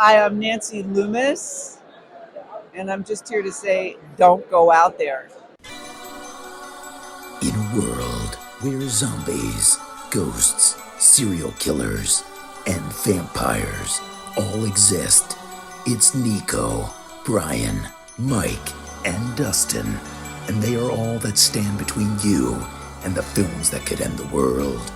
Hi, I'm Nancy Loomis, and I'm just here to say, don't go out there. In a world where zombies, ghosts, serial killers, and vampires all exist, it's Nico, Brian, Mike, and Dustin, and they are all that stand between you and the films that could end the world.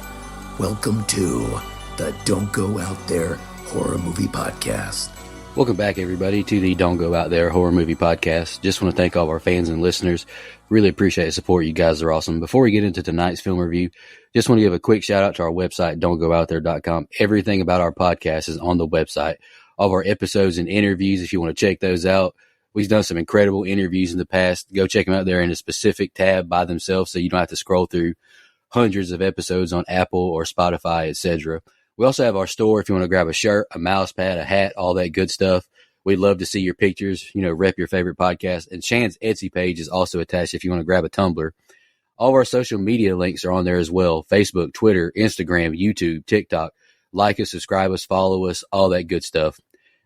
Welcome to the Don't Go Out There Horror Movie Podcast. Welcome back, everybody, to the Don't Go Out There Horror Movie Podcast. Just want to thank all of our fans and listeners. Really appreciate the support. You guys are awesome. Before we get into tonight's film review, just want to give a quick shout out to our website, don'tgoouthere.com. Everything about our podcast is on the website. All of our episodes and interviews, if you want to check those out. We've done some incredible interviews in the past. Go check them out there in a specific tab by themselves so you don't have to scroll through hundreds of episodes on Apple or Spotify, etc. We also have our store if you want to grab a shirt, a mouse pad, a hat, all that good stuff. We'd love to see your pictures, rep your favorite podcast. And Shan's Etsy page is also attached if you want to grab a tumbler. All of our social media links are on there as well. Facebook, Twitter, Instagram, YouTube, TikTok. Like us, subscribe us, follow us, all that good stuff.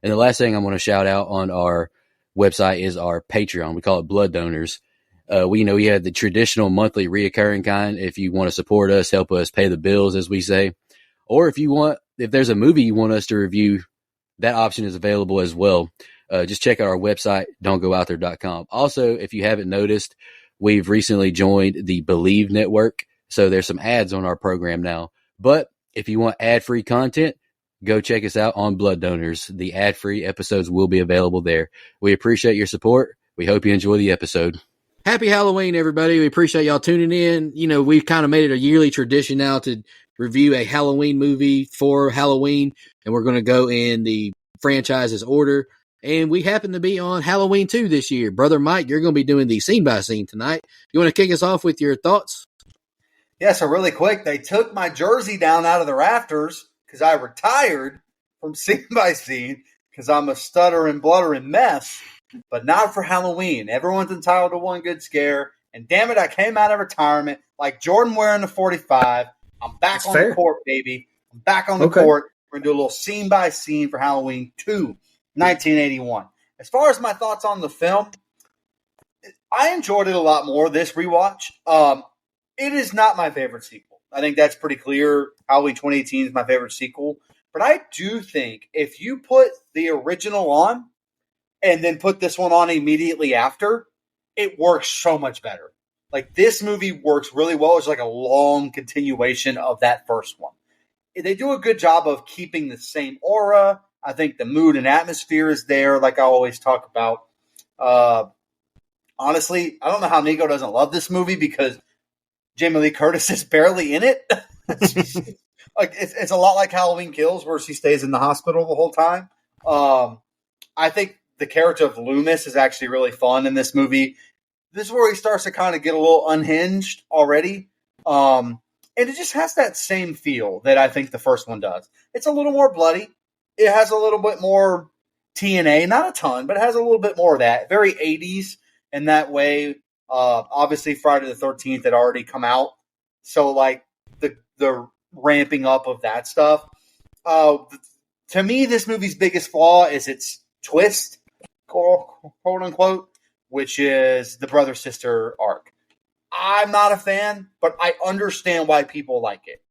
And the last thing I want to shout out on our website is our Patreon. We call it Blood Donors. We have the traditional monthly reoccurring kind. If you want to support us, help us pay the bills, as we say. Or if there's a movie you want us to review, that option is available as well. Just check out our website, don'tgoouthere.com. Also, if you haven't noticed, we've recently joined the Believe Network. So there's some ads on our program now. But if you want ad-free content, go check us out on Blood Donors. The ad-free episodes will be available there. We appreciate your support. We hope you enjoy the episode. Happy Halloween, everybody. We appreciate y'all tuning in. We've kind of made it a yearly tradition now to review a Halloween movie for Halloween, and we're going to go in the franchise's order. And we happen to be on Halloween 2 this year. Brother Mike, you're going to be doing the scene by scene tonight. You want to kick us off with your thoughts? Yeah, so really quick, they took my jersey down out of the rafters because I retired from scene by scene because I'm a stuttering, bluttering mess. But not for Halloween. Everyone's entitled to one good scare. And damn it, I came out of retirement like Jordan wearing the 45. I'm back on the court, baby. I'm back on the court. We're going to do a little scene by scene for Halloween 2, 1981. As far as my thoughts on the film, I enjoyed it a lot more this rewatch. It is not my favorite sequel. I think that's pretty clear. Halloween 2018 is my favorite sequel. But I do think if you put the original on, and then put this one on immediately after, it works so much better. Like, this movie works really well. It's like a long continuation of that first one. They do a good job of keeping the same aura. I think the mood and atmosphere is there, like I always talk about. Honestly, I don't know how Nico doesn't love this movie because Jamie Lee Curtis is barely in it. It's a lot like Halloween Kills, where she stays in the hospital the whole time. I think the character of Loomis is actually really fun in this movie. This is where he starts to kind of get a little unhinged already. And it just has that same feel that I think the first one does. It's a little more bloody. It has a little bit more TNA, not a ton, but it has a little bit more of that. Very 80s in that way. Obviously, Friday the 13th had already come out. So, like, the ramping up of that stuff. To me, this movie's biggest flaw is its twist, quote unquote, which is the brother-sister arc. I'm not a fan, but I understand why people like it.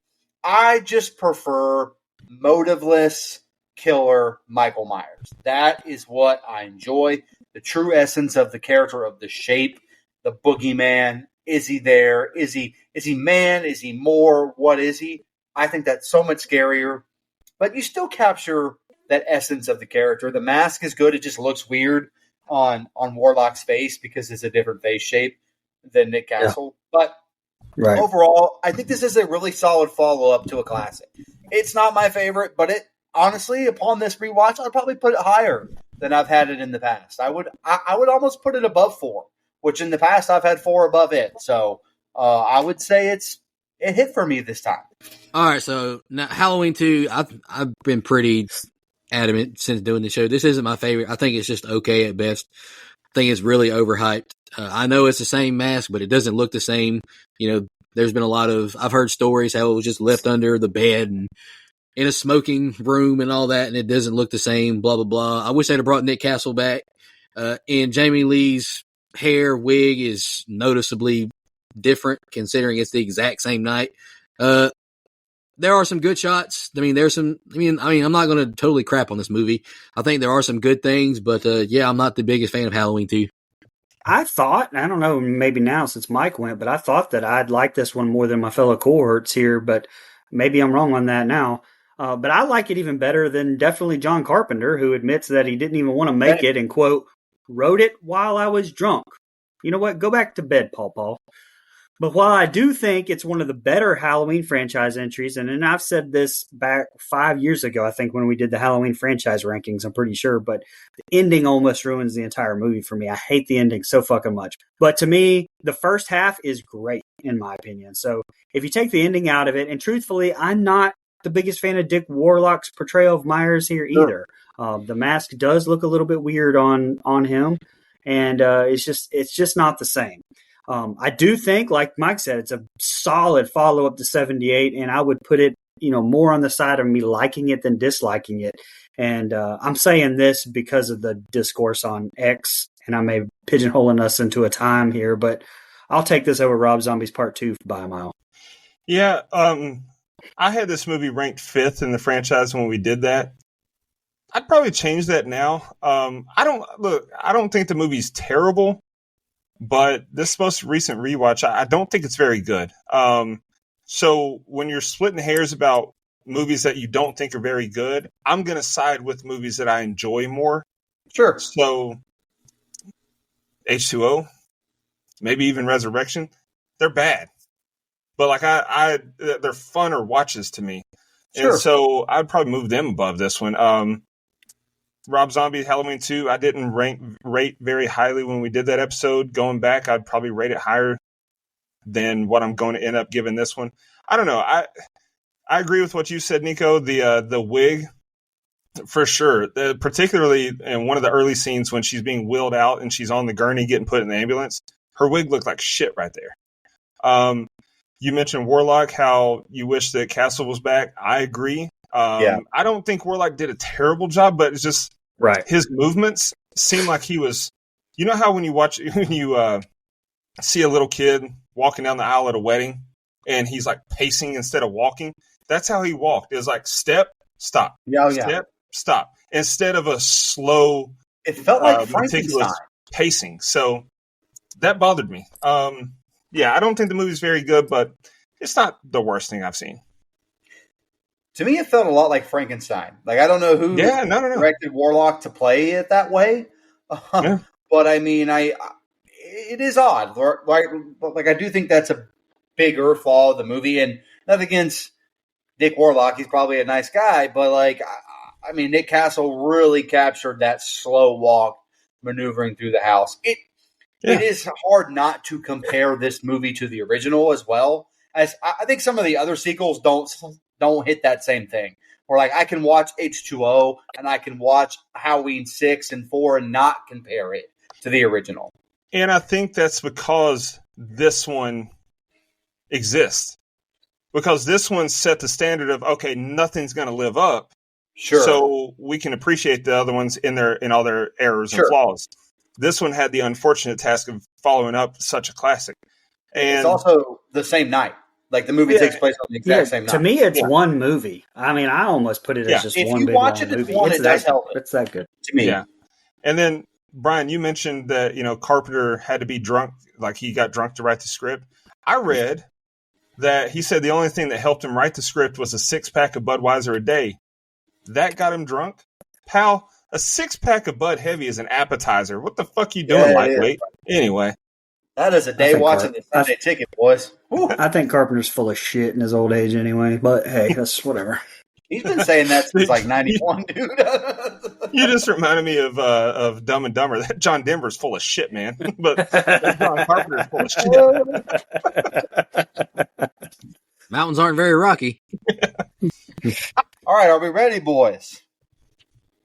I just prefer motiveless killer Michael Myers. That is what I enjoy. The true essence of the character, of the shape, the boogeyman. Is he there? Is he man? Is he more? What is he? I think that's so much scarier. But you still capture that essence of the character. The mask is good. It just looks weird on Warlock's face because it's a different face shape than Nick Castle. Yeah. But overall, I think this is a really solid follow-up to a classic. It's not my favorite, but it honestly, upon this rewatch, I'd probably put it higher than I've had it in the past. I would almost put it above 4, which in the past I've had 4 above it. So I would say it hit for me this time. All right, so now Halloween 2, I've been pretty adamant since doing the show. This isn't my favorite. I think it's just okay at best. I think it's really overhyped. I know it's the same mask, but it doesn't look the same. There's been a lot of, I've heard stories how it was just left under the bed and in a smoking room and all that, and it doesn't look the same, blah, blah, blah. I wish they'd have brought Nick Castle back. And Jamie Lee's hair wig is noticeably different considering it's the exact same night. There are some good shots. I mean, I'm not going to totally crap on this movie. I think there are some good things, but yeah, I'm not the biggest fan of Halloween 2. I thought, I don't know, maybe now since Mike went, but I thought that I'd like this one more than my fellow cohorts here, but maybe I'm wrong on that now. But I like it even better than definitely John Carpenter, who admits that he didn't even want to make it and, quote, wrote it while I was drunk. You know what? Go back to bed, Paul. But while I do think it's one of the better Halloween franchise entries, and I've said this back 5 years ago, I think, when we did the Halloween franchise rankings, I'm pretty sure, but the ending almost ruins the entire movie for me. I hate the ending so fucking much. But to me, the first half is great, in my opinion. So if you take the ending out of it, and truthfully, I'm not the biggest fan of Dick Warlock's portrayal of Myers here either. The mask does look a little bit weird on him, and it's just not the same. I do think, like Mike said, it's a solid follow-up to 78, and I would put it, more on the side of me liking it than disliking it. And I'm saying this because of the discourse on X, and I may be pigeonholing us into a time here, but I'll take this over Rob Zombie's Part 2 by a mile. Yeah, I had this movie ranked 5th in the franchise when we did that. I'd probably change that now. I don't think the movie's terrible. But this most recent rewatch, I don't think it's very good. So when you're splitting hairs about movies that you don't think are very good, I'm going to side with movies that I enjoy more. Sure. So H2O, maybe even Resurrection, they're bad. But like they're funner watches to me. Sure. And so I'd probably move them above this one. Rob Zombie, Halloween 2, I didn't rate very highly when we did that episode. Going back, I'd probably rate it higher than what I'm going to end up giving this one. I don't know. I agree with what you said, Nico. The wig, for sure. Particularly in one of the early scenes when she's being wheeled out and she's on the gurney getting put in the ambulance, her wig looked like shit right there. You mentioned Warlock, how you wish that Castle was back. I agree. I don't think Warlock did a terrible job, but it's just his movements seem like he was. You know how when you see a little kid walking down the aisle at a wedding and he's like pacing instead of walking? That's how he walked. It was like step, stop, step, stop, instead of a slow. It felt like Frankenstein pacing. So that bothered me. I don't think the movie's very good, but it's not the worst thing I've seen. To me, it felt a lot like Frankenstein. Like, I don't know who directed Warlock to play it that way. But I mean, it is odd. Like, I do think that's a bigger flaw of the movie. And nothing against Dick Warlock. He's probably a nice guy. But, like, I mean, Nick Castle really captured that slow walk maneuvering through the house. It is hard not to compare this movie to the original as well. As I think some of the other sequels don't hit that same thing. Or like I can watch H2O and I can watch Halloween 6 and 4 and not compare it to the original. And I think that's because this one exists. Because this one set the standard of, okay, nothing's going to live up. Sure. So we can appreciate the other ones in all their errors and flaws. This one had the unfortunate task of following up such a classic. And it's also the same night. Like the movie takes place on the exact same night. To me, it's one movie. I mean, I almost put it as just one big long movie. It's that good to me. Yeah. And then Brian, you mentioned that Carpenter had to be drunk, like he got drunk to write the script. I read that he said the only thing that helped him write the script was a 6-pack of Budweiser a day. That got him drunk, pal. A 6-pack of Bud Heavy is an appetizer. What the fuck you doing, lightweight? Anyway. That is a day watching the Sunday Ticket, boys. I think Carpenter's full of shit in his old age anyway, but hey, that's whatever. He's been saying that since like 91, dude. You just reminded me of Dumb and Dumber. That John Denver's full of shit, man. But John Carpenter's full of shit. Mountains aren't very rocky. All right, are we ready, boys?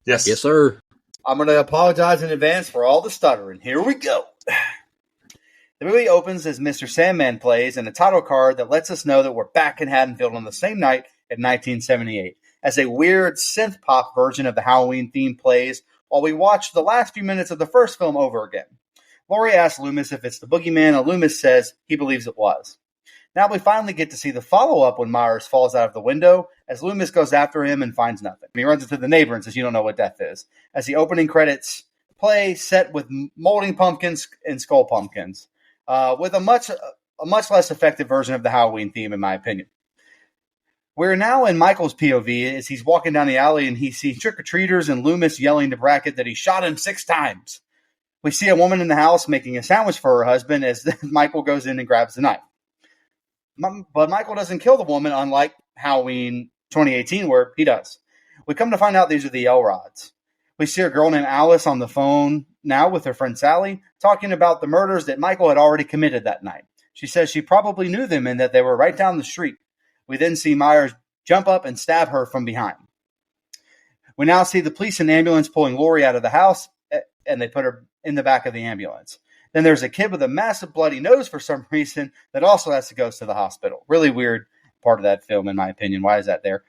Yes. Yes, sir. I'm going to apologize in advance for all the stuttering. Here we go. The movie opens as Mr. Sandman plays and a title card that lets us know that we're back in Haddonfield on the same night in 1978. as a weird synth pop version of the Halloween theme plays while we watch the last few minutes of the first film over again. Laurie asks Loomis if it's the boogeyman, and Loomis says he believes it was. Now we finally get to see the follow-up when Myers falls out of the window, as Loomis goes after him and finds nothing. He runs into the neighbor and says, "You don't know what death is," as the opening credits play, set with molding pumpkins and skull pumpkins, with a much less effective version of the Halloween theme, in my opinion. We're now in Michael's POV as he's walking down the alley and he sees trick-or-treaters and Loomis yelling to Brackett that he shot him 6 times. We see a woman in the house making a sandwich for her husband as Michael goes in and grabs the knife. But Michael doesn't kill the woman, unlike Halloween 2018, where he does. We come to find out these are the Elrods. We see a girl named Alice on the phone now with her friend Sally, talking about the murders that Michael had already committed that night. She says she probably knew them and that they were right down the street. We then see Myers jump up and stab her from behind. We now see the police and ambulance pulling Laurie out of the house, and they put her in the back of the ambulance. Then there's a kid with a massive bloody nose for some reason that also has to go to the hospital. Really weird part of that film, in my opinion. Why is that there?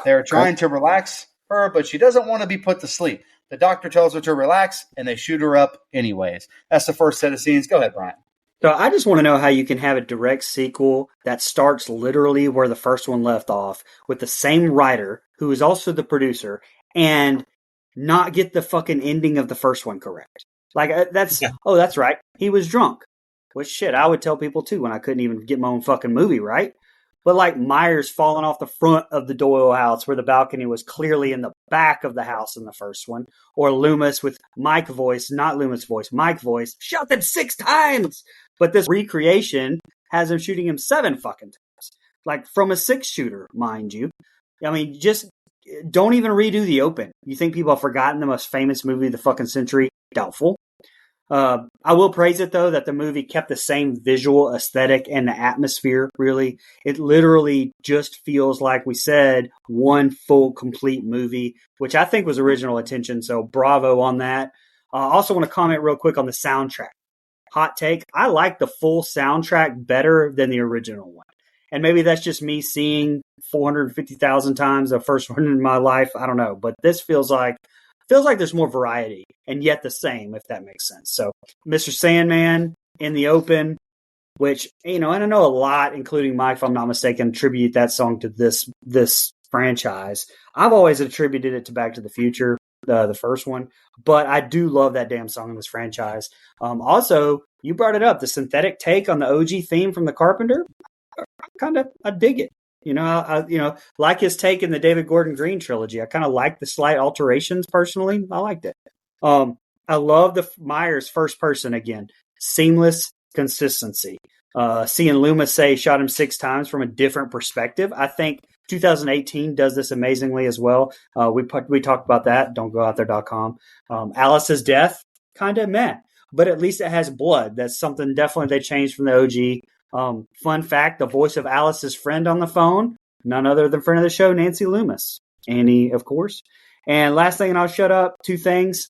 They're trying to relax her, but she doesn't want to be put to sleep. The doctor tells her to relax, and they shoot her up anyways. That's the first set of scenes. Go ahead, Brian. So I just want to know how you can have a direct sequel that starts literally where the first one left off with the same writer, who is also the producer, and not get the fucking ending of the first one correct. Like, that's right. He was drunk. Which, shit, I would tell people too when I couldn't even get my own fucking movie right. But like Myers falling off the front of the Doyle house where the balcony was clearly in the back of the house in the first one. Or Loomis with Mike voice, not Loomis voice, Mike voice, shot them 6 times. But this recreation has him shooting him 7 fucking times. Like from a 6-shooter, mind you. I mean, just don't even redo the open. You think people have forgotten the most famous movie of the fucking century? Doubtful. I will praise it, though, that the movie kept the same visual aesthetic and the atmosphere, really. It literally just feels like we said one full, complete movie, which I think was original attention, so bravo on that. I also want to comment real quick on the soundtrack. Hot take, I like the full soundtrack better than the original one. And maybe that's just me seeing 450,000 times the first one in my life. I don't know. But this feels like there's more variety and yet the same, if that makes sense. So Mr. Sandman in the open, which, and I know a lot, including Mike, if I'm not mistaken, attribute that song to this franchise. I've always attributed it to Back to the Future, the first one. But I do love that damn song in this franchise. Also, you brought it up, the synthetic take on the OG theme from the Carpenter. I dig it. I like his take in the David Gordon Green trilogy. I kind of like the slight alterations personally. I liked it. I love the Myers first person again. Seamless consistency. Seeing Loomis say shot him 6 times from a different perspective. I think 2018 does this amazingly as well. We talked about that. Don'tGoOutThere.com. Alice's death, kind of meh. But at least it has blood. That's something definitely they changed from the OG. Fun fact, the voice of Alice's friend on the phone, none other than friend of the show, Nancy Loomis. Annie, of course. And last thing, and I'll shut up, 2 things.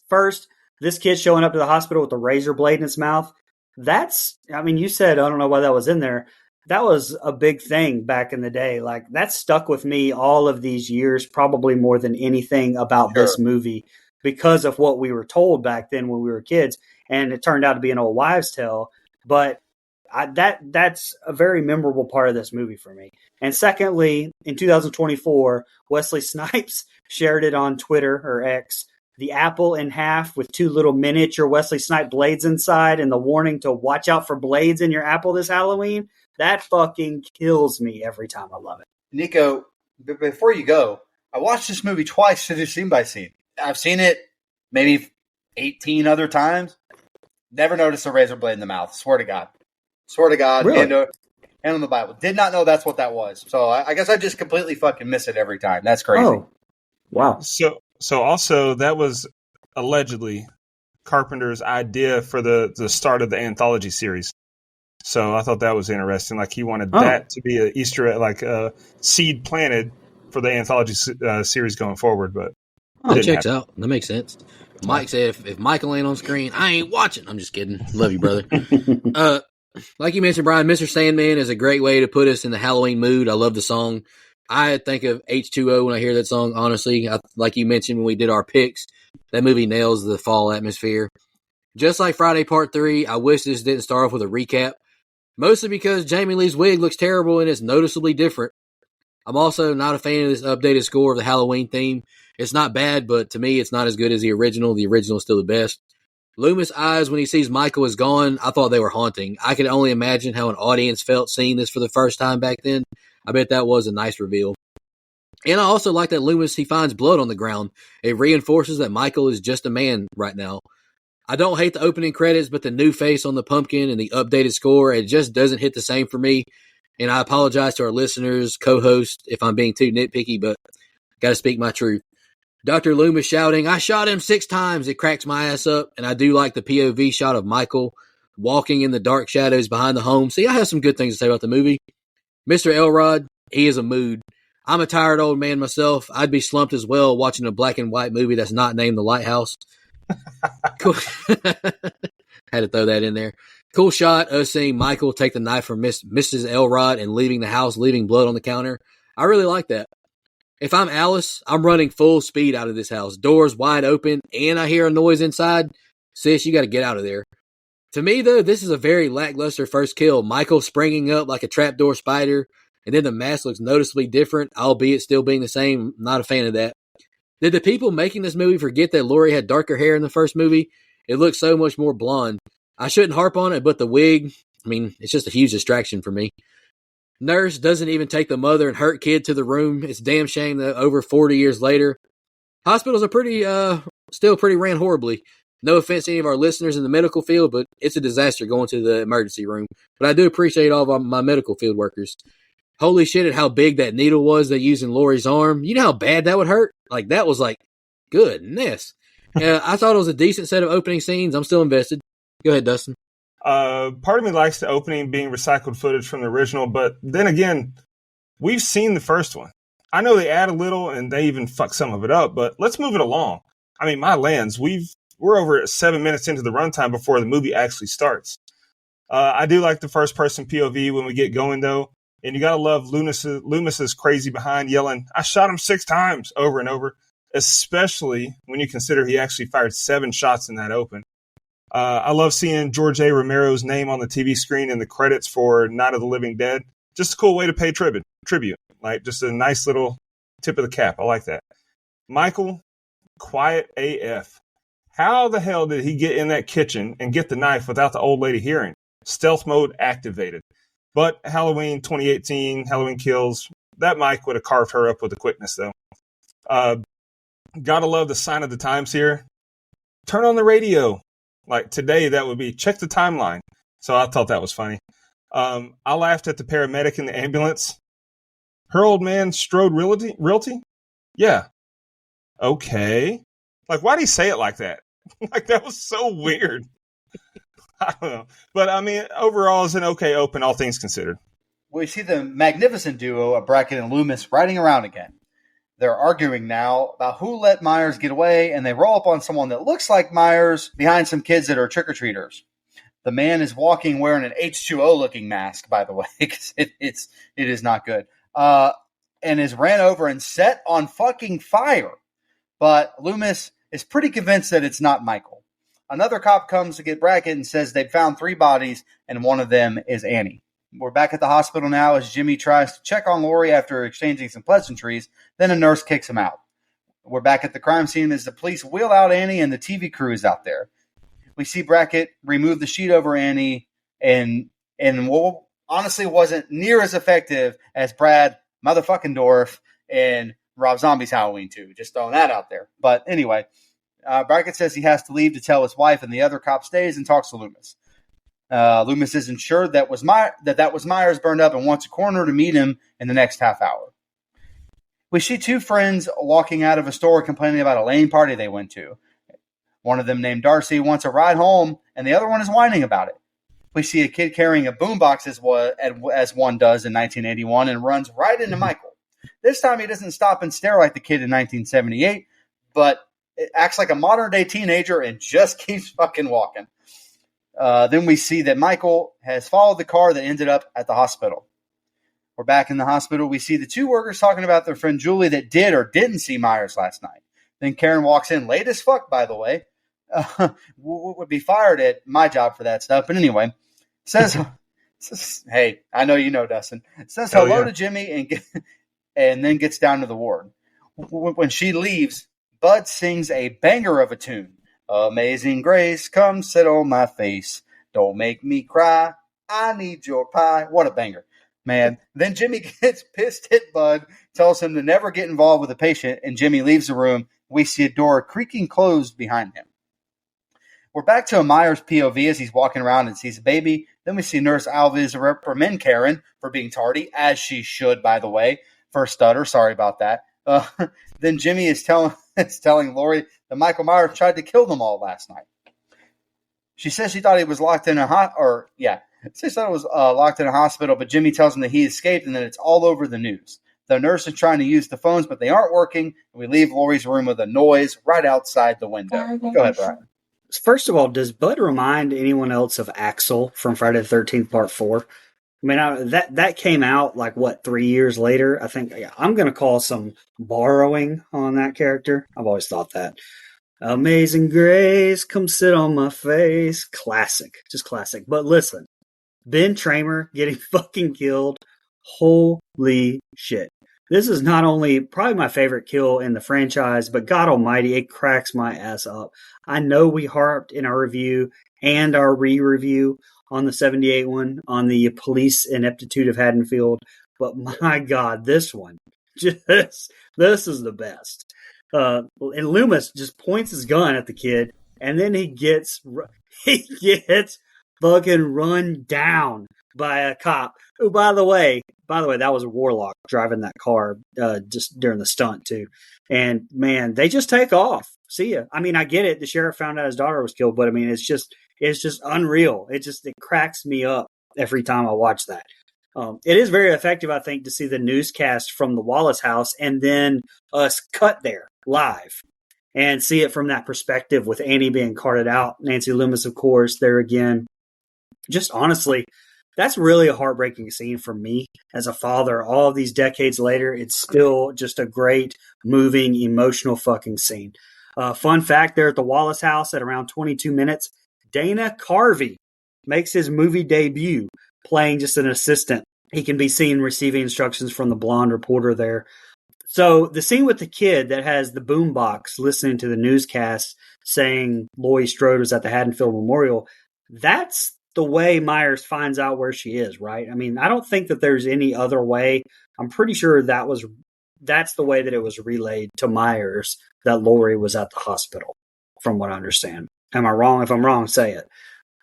First, this kid showing up to the hospital with a razor blade in his mouth. You said, I don't know why that was in there. That was a big thing back in the day. Like, that stuck with me all of these years, probably more than anything about this movie because of what we were told back then when we were kids. And it turned out to be an old wives' tale. But that's a very memorable part of this movie for me. And secondly, in 2024, Wesley Snipes shared it on Twitter or X, the apple in half with 2 little miniature Wesley Snipes blades inside and the warning to watch out for blades in your apple this Halloween. That fucking kills me every time. I love it. Nico, before you go, I watched this movie twice to do scene by scene. I've seen it maybe 18 other times. Never noticed a razor blade in the mouth. Swear to God. Really? And on the Bible. Did not know that's what that was. So I guess I just completely fucking miss it every time. That's crazy. Oh, wow. So also that was allegedly Carpenter's idea for the start of the anthology series. So I thought that was interesting. Like he wanted that to be an Easter egg, like a seed planted for the anthology series going forward. But it checks out. That makes sense. Mike said, if Michael ain't on screen, I ain't watching. I'm just kidding. Love you, brother. Like you mentioned, Brian, Mr. Sandman is a great way to put us in the Halloween mood. I love the song. I think of H2O when I hear that song, honestly. Like you mentioned when we did our picks, that movie nails the fall atmosphere. Just like Friday Part 3, I wish this didn't start off with a recap, mostly because Jamie Lee's wig looks terrible and it's noticeably different. I'm also not a fan of this updated score of the Halloween theme. It's not bad, but to me, it's not as good as the original. The original is still the best. Loomis' eyes when he sees Michael is gone, I thought they were haunting. I could only imagine how an audience felt seeing this for the first time back then. I bet that was a nice reveal. And I also like that Loomis, he finds blood on the ground. It reinforces that Michael is just a man right now. I don't hate the opening credits, but the new face on the pumpkin and the updated score, it just doesn't hit the same for me. And I apologize to our listeners, co-hosts, if I'm being too nitpicky, but got to speak my truth. Dr. Loomis shouting, "I shot him 6 times." It cracks my ass up. And I do like the POV shot of Michael walking in the dark shadows behind the home. See, I have some good things to say about the movie. Mr. Elrod, he is a mood. I'm a tired old man myself. I'd be slumped as well watching a black and white movie that's not named The Lighthouse. Cool. Had to throw that in there. Cool shot of seeing Michael take the knife from Mrs. Elrod and leaving the house, leaving blood on the counter. I really like that. If I'm Alice, I'm running full speed out of this house. Doors wide open, and I hear a noise inside. Sis, you got to get out of there. To me, though, this is a very lackluster first kill. Michael springing up like a trapdoor spider, and then the mask looks noticeably different, albeit still being the same. Not a fan of that. Did the people making this movie forget that Laurie had darker hair in the first movie? It looks so much more blonde. I shouldn't harp on it, but the wig, I mean, it's just a huge distraction for me. Nurse doesn't even take the mother and hurt kid to the room. It's a damn shame that over 40 years later, hospitals are still pretty ran horribly. No offense to any of our listeners in the medical field, but it's a disaster going to the emergency room. But I do appreciate all of my medical field workers. Holy shit at how big that needle was they used in Laurie's arm. You know how bad that would hurt? Like, that was like, goodness. I thought it was a decent set of opening scenes. I'm still invested. Go ahead, Dustin. Part of me likes the opening being recycled footage from the original, but then again, we've seen the first one. I know they add a little and they even fuck some of it up, but let's move it along. I mean, my lands, we're over 7 minutes into the runtime before the movie actually starts. I do like the first person POV when we get going, though. And you got to love Loomis's crazy behind yelling, "I shot him 6 times," over and over, especially when you consider he actually fired 7 shots in that open. I love seeing George A. Romero's name on the TV screen in the credits for Night of the Living Dead. Just a cool way to pay tribute. Like, just a nice little tip of the cap. I like that. Michael, quiet AF. How the hell did he get in that kitchen and get the knife without the old lady hearing? Stealth mode activated. But Halloween 2018, Halloween Kills, that Mike would have carved her up with a quickness, though. Gotta love the sign of the times here. Turn on the radio. Like today, that would be check the timeline. So I thought that was funny. I laughed at the paramedic in the ambulance. Her old man Strode Realty? Yeah. Okay. Like, why'd he say it like that? Like, that was so weird. I don't know. But, I mean, overall, it's an okay open, all things considered. We see the magnificent duo of Brackett and Loomis riding around again. They're arguing now about who let Myers get away, and they roll up on someone that looks like Myers behind some kids that are trick-or-treaters. The man is walking wearing an H2O-looking mask, by the way, because it is not good, and is ran over and set on fucking fire. But Loomis is pretty convinced that it's not Michael. Another cop comes to get Brackett and says they've found 3 bodies, and one of them is Annie. We're back at the hospital now as Jimmy tries to check on Laurie after exchanging some pleasantries. Then a nurse kicks him out. We're back at the crime scene as the police wheel out Annie and the TV crew is out there. We see Brackett remove the sheet over Annie and what honestly wasn't near as effective as Brad motherfucking Dorff and Rob Zombie's Halloween 2. Just throwing that out there. But anyway, Brackett says he has to leave to tell his wife, and the other cop stays and talks to Loomis. Loomis isn't sure that was Myers burned up and wants a coroner to meet him in the next half hour. We see 2 friends walking out of a store complaining about a lane party they went to. One of them, named Darcy, wants a ride home, and the other one is whining about it. We see a kid carrying a boombox as one does in 1981 and runs right into Michael. This time he doesn't stop and stare like the kid in 1978, but it acts like a modern-day teenager and just keeps fucking walking. Then we see that Michael has followed the car that ended up at the hospital. We're back in the hospital. We see the two workers talking about their friend Julie that did or didn't see Myers last night. Then Karen walks in, late as fuck, by the way. Would be fired at my job for that stuff. But anyway, says, hey, I know you know, Dustin. Says hello to Jimmy and then gets down to the ward. When she leaves, Bud sings a banger of a tune. Amazing Grace, come sit on my face. Don't make me cry. I need your pie. What a banger. Man. Then Jimmy gets pissed at Bud, tells him to never get involved with a patient, and Jimmy leaves the room. We see a door creaking closed behind him. We're back to a Myers POV as he's walking around and sees a baby. Then we see Nurse Alves reprimand Karen for being tardy, as she should, by the way. First stutter, sorry about that. Then Jimmy is telling Lori that Michael Myers tried to kill them all last night. She says she thought he was locked in a locked in a hospital, but Jimmy tells him that he escaped and that it's all over the news. The nurse is trying to use the phones, but they aren't working. And we leave Lori's room with a noise right outside the window. Go ahead, Brian. First of all, does Bud remind anyone else of Axel from Friday the 13th Part 4? I mean, that came out 3 years later? I think I'm going to call some borrowing on that character. I've always thought that. Amazing Grace, come sit on my face. Classic. Just classic. But listen, Ben Tramer getting fucking killed. Holy shit. This is not only probably my favorite kill in the franchise, but God almighty, it cracks my ass up. I know we harped in our review and our re-review on the 78 one on the police ineptitude of Haddonfield, but my God, this one, this is the best. And Loomis just points his gun at the kid, and then he gets fucking run down by a cop. Who, by the way, that was a Warlock driving that car just during the stunt too. And man, they just take off. See ya. I mean, I get it. The sheriff found out his daughter was killed, but I mean, it's just unreal. It cracks me up every time I watch that. It is very effective, I think, to see the newscast from the Wallace house and then us cut there live and see it from that perspective with Annie being carted out. Nancy Loomis, of course, there again. Just honestly, that's really a heartbreaking scene for me as a father. All of these decades later, it's still just a great, moving, emotional fucking scene. Fun fact, there at the Wallace house at around 22 minutes, Dana Carvey makes his movie debut playing just an assistant. He can be seen receiving instructions from the blonde reporter there. So the scene with the kid that has the boombox listening to the newscast saying Laurie Strode was at the Haddonfield Memorial, that's the way Myers finds out where she is, right? I mean, I don't think that there's any other way. I'm pretty sure that's the way that it was relayed to Myers that Laurie was at the hospital, from what I understand. Am I wrong? If I'm wrong, say it.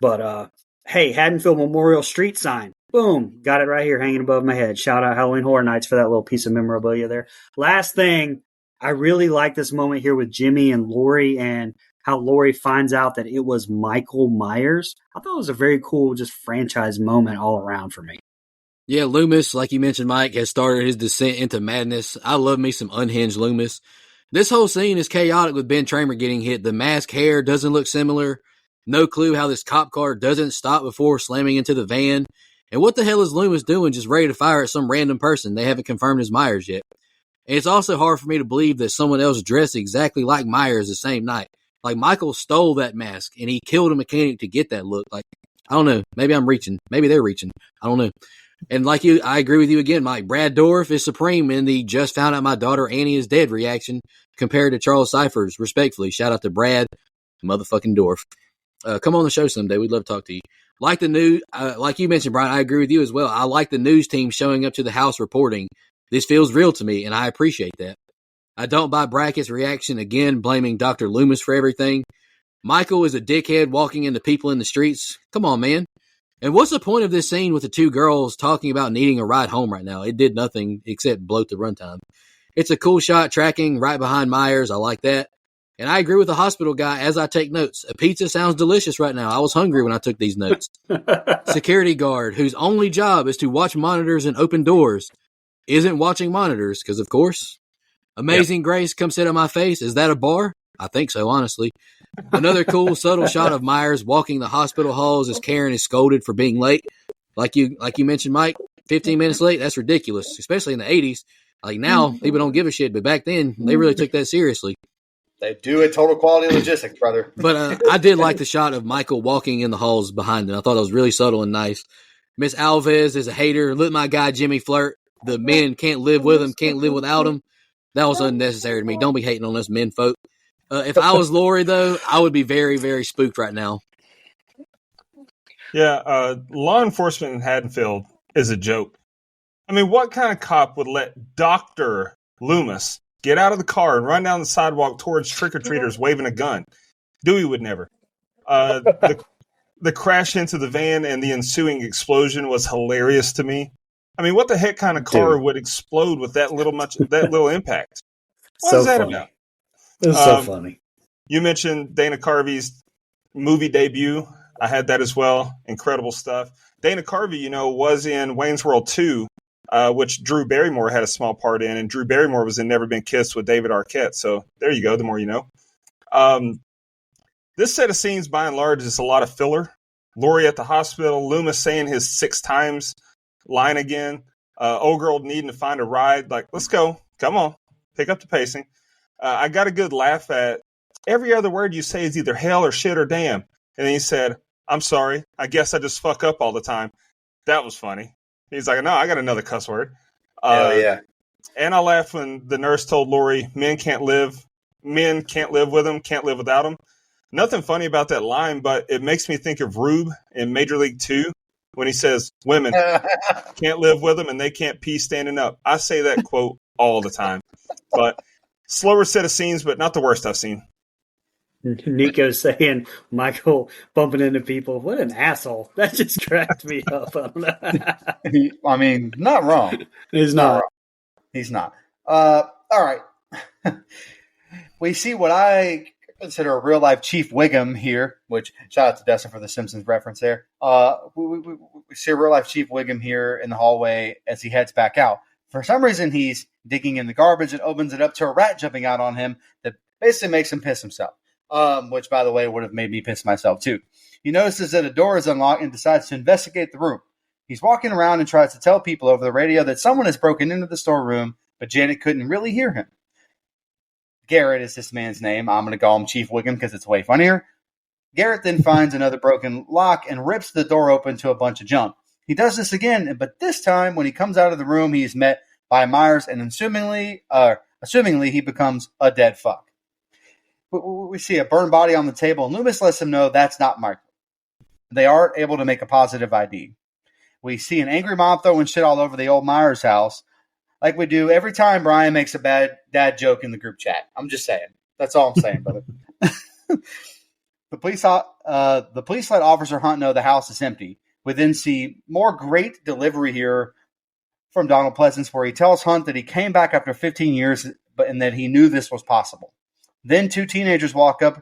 But hey, Haddonfield Memorial street sign. Boom. Got it right here hanging above my head. Shout out Halloween Horror Nights for that little piece of memorabilia there. Last thing, I really like this moment here with Jimmy and Laurie and how Laurie finds out that it was Michael Myers. I thought it was a very cool just franchise moment all around for me. Yeah, Loomis, like you mentioned, Mike, has started his descent into madness. I love me some unhinged Loomis. This whole scene is chaotic with Ben Tramer getting hit. The mask hair doesn't look similar. No clue how this cop car doesn't stop before slamming into the van. And what the hell is Loomis doing just ready to fire at some random person? They haven't confirmed as Myers yet. And it's also hard for me to believe that someone else dressed exactly like Myers the same night. Like, Michael stole that mask, and he killed a mechanic to get that look. Like, I don't know. Maybe I'm reaching. Maybe they're reaching. I don't know. And like you, I agree with you again, Mike. Brad Dourif is supreme in the just found out my daughter Annie is dead reaction compared to Charles Cyphers. Respectfully, shout out to Brad motherfucking Dourif. Come on the show someday. We'd love to talk to you. Like the news, like you mentioned, Brian, I agree with you as well. I like the news team showing up to the house reporting. This feels real to me, and I appreciate that. I don't buy Brackett's reaction again, blaming Dr. Loomis for everything. Michael is a dickhead walking into people in the streets. Come on, man. And what's the point of this scene with the two girls talking about needing a ride home right now? It did nothing except bloat the runtime. It's a cool shot tracking right behind Myers. I like that. And I agree with the hospital guy as I take notes. A pizza sounds delicious right now. I was hungry when I took these notes. Security guard whose only job is to watch monitors and open doors isn't watching monitors because, of course, Amazing Grace, come sit on my face. Is that a bar? I think so, honestly. Another cool, subtle shot of Myers walking the hospital halls as Karen is scolded for being late. Like you mentioned, Mike, 15 minutes late, that's ridiculous, especially in the 80s. Like now, people don't give a shit, but back then, they really took that seriously. They do it total quality logistics, brother. But I did like the shot of Michael walking in the halls behind him. I thought it was really subtle and nice. Miss Alves is a hater. Let my guy Jimmy flirt. The men can't live with him, can't live without him. That was unnecessary to me. Don't be hating on us men folk. If I was Lori, though, I would be very, very spooked right now. Yeah, law enforcement in Haddonfield is a joke. I mean, what kind of cop would let Dr. Loomis get out of the car and run down the sidewalk towards trick-or-treaters waving a gun? Dewey would never. The crash into the van and the ensuing explosion was hilarious to me. I mean, what the heck kind of car would explode with that little impact? What is that about? It was so funny. You mentioned Dana Carvey's movie debut. I had that as well. Incredible stuff. Dana Carvey, was in Wayne's World 2, which Drew Barrymore had a small part in, and Drew Barrymore was in Never Been Kissed with David Arquette. So there you go. The more you know. This set of scenes, by and large, is a lot of filler. Laurie at the hospital, Loomis saying his 6 times line again, old girl needing to find a ride. Like, let's go. Come on. Pick up the pacing. I got a good laugh at every other word you say is either hell or shit or damn. And then he said, I'm sorry. I guess I just fuck up all the time. That was funny. He's like, no, I got another cuss word. Yeah. And I laughed when the nurse told Laurie, men can't live with him, can't live without him. Nothing funny about that line, but it makes me think of Rube in Major League 2 when he says, women can't live with him and they can't pee standing up. I say that quote all the time. But slower set of scenes, but not the worst I've seen. Nico saying Michael bumping into people. What an asshole. That just cracked me up. I don't know. I mean, not wrong. He's not. He's not. All right. We see what I consider a real life Chief Wiggum here, which shout out to Dustin for the Simpsons reference there. We see a real life Chief Wiggum here in the hallway as he heads back out. For some reason, he's digging in the garbage and opens it up to a rat jumping out on him that basically makes him piss himself. Which, by the way, would have made me piss myself, too. He notices that a door is unlocked and decides to investigate the room. He's walking around and tries to tell people over the radio that someone has broken into the storeroom, but Janet couldn't really hear him. Garrett is this man's name. I'm going to call him Chief Wiggum because it's way funnier. Garrett then finds another broken lock and rips the door open to a bunch of junk. He does this again, but this time, when he comes out of the room, he is met by Myers, and assumingly he becomes a dead fuck. We see a burned body on the table, and Loomis lets him know that's not Michael. They aren't able to make a positive ID. We see an angry mom throwing shit all over the old Myers house, like we do every time Brian makes a bad dad joke in the group chat. I'm just saying. That's all I'm saying, brother. The police let Officer Hunt know the house is empty. We then see more great delivery here from Donald Pleasance, where he tells Hunt that he came back after 15 years, and that he knew this was possible. Then 2 teenagers walk up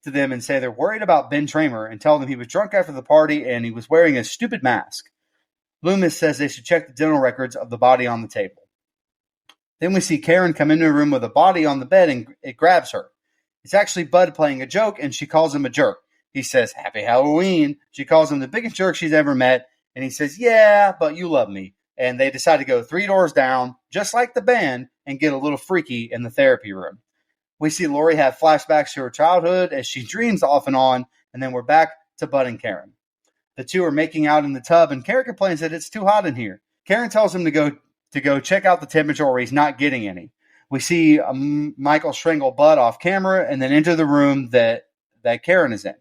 to them and say they're worried about Ben Tramer and tell them he was drunk after the party and he was wearing a stupid mask. Loomis says they should check the dental records of the body on the table. Then we see Karen come into a room with a body on the bed and it grabs her. It's actually Bud playing a joke and she calls him a jerk. He says, Happy Halloween. She calls him the biggest jerk she's ever met. And he says, yeah, but you love me. And they decide to go 3 doors down, just like the band, and get a little freaky in the therapy room. We see Laurie have flashbacks to her childhood as she dreams off and on, and then we're back to Bud and Karen. The 2 are making out in the tub, and Karen complains that it's too hot in here. Karen tells him to go check out the temperature or he's not getting any. We see Michael strangle Bud off camera and then enter the room that Karen is in.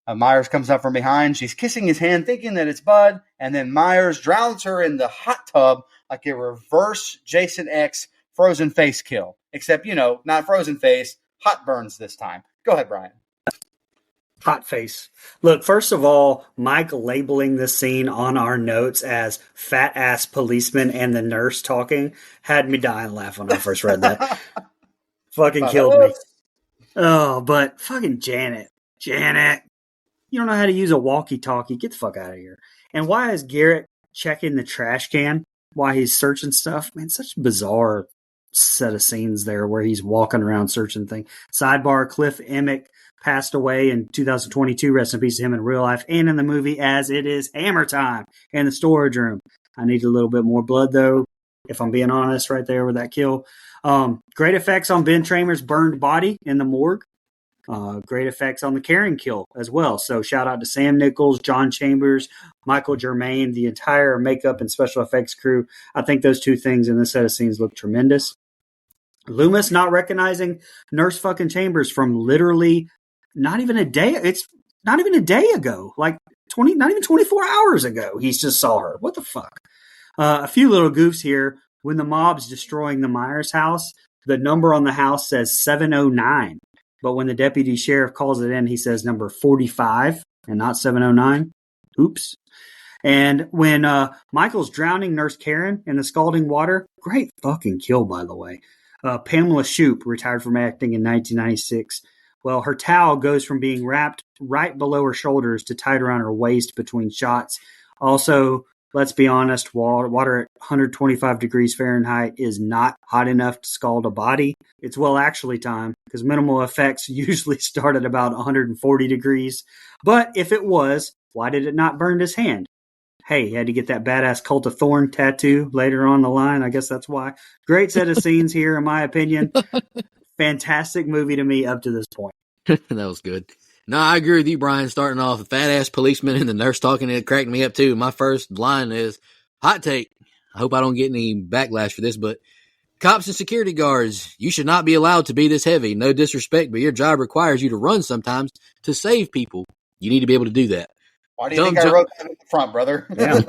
Myers comes up from behind. She's kissing his hand, thinking that it's Bud, and then Myers drowns her in the hot tub like a reverse Jason X frozen face kill. Except, not frozen face, hot burns this time. Go ahead, Brian. Hot face. Look, first of all, Mike labeling this scene on our notes as fat ass policeman and the nurse talking had me dying laughing when I first read that. Fucking killed me. Oh, but fucking Janet. You don't know how to use a walkie-talkie. Get the fuck out of here. And why is Garrett checking the trash can while he's searching stuff? Man, such a bizarre set of scenes there where he's walking around searching things. Sidebar, Cliff Emick passed away in 2022. Rest in peace to him in real life and in the movie, as it is Hammer Time in the storage room. I needed a little bit more blood, though, if I'm being honest, right there with that kill. Great effects on Ben Tramer's burned body in the morgue. Great effects on the Karen kill as well. So shout out to Sam Nichols, John Chambers, Michael Germain, the entire makeup and special effects crew. I think those two things in this set of scenes look tremendous. Loomis not recognizing Nurse fucking Chambers from literally not even a day. It's not even a day ago, like not even 24 hours ago. He's just saw her. What the fuck? A few little goofs here. When the mob's destroying the Myers house, the number on the house says 709. But when the deputy sheriff calls it in, he says number 45 and not 709. Oops. And when Michael's drowning Nurse Karen in the scalding water, great fucking kill, by the way. Pamela Shoop, retired from acting in 1996. Well, her towel goes from being wrapped right below her shoulders to tied around her waist between shots. Also, let's be honest, water at 125 degrees Fahrenheit is not hot enough to scald a body. It's actually time, because minimal effects usually start at about 140 degrees. But if it was, why did it not burn his hand? Hey, he had to get that badass Cult of Thorn tattoo later on the line. I guess that's why. Great set of scenes here, in my opinion. Fantastic movie to me up to this point. That was good. No, I agree with you, Brian. Starting off, the fat ass policeman and the nurse talking, it cracked me up too. My first line is hot take. I hope I don't get any backlash for this, but cops and security guards, you should not be allowed to be this heavy. No disrespect, but your job requires you to run sometimes to save people. You need to be able to do that. Why do you think I wrote that in the front, brother? Yeah,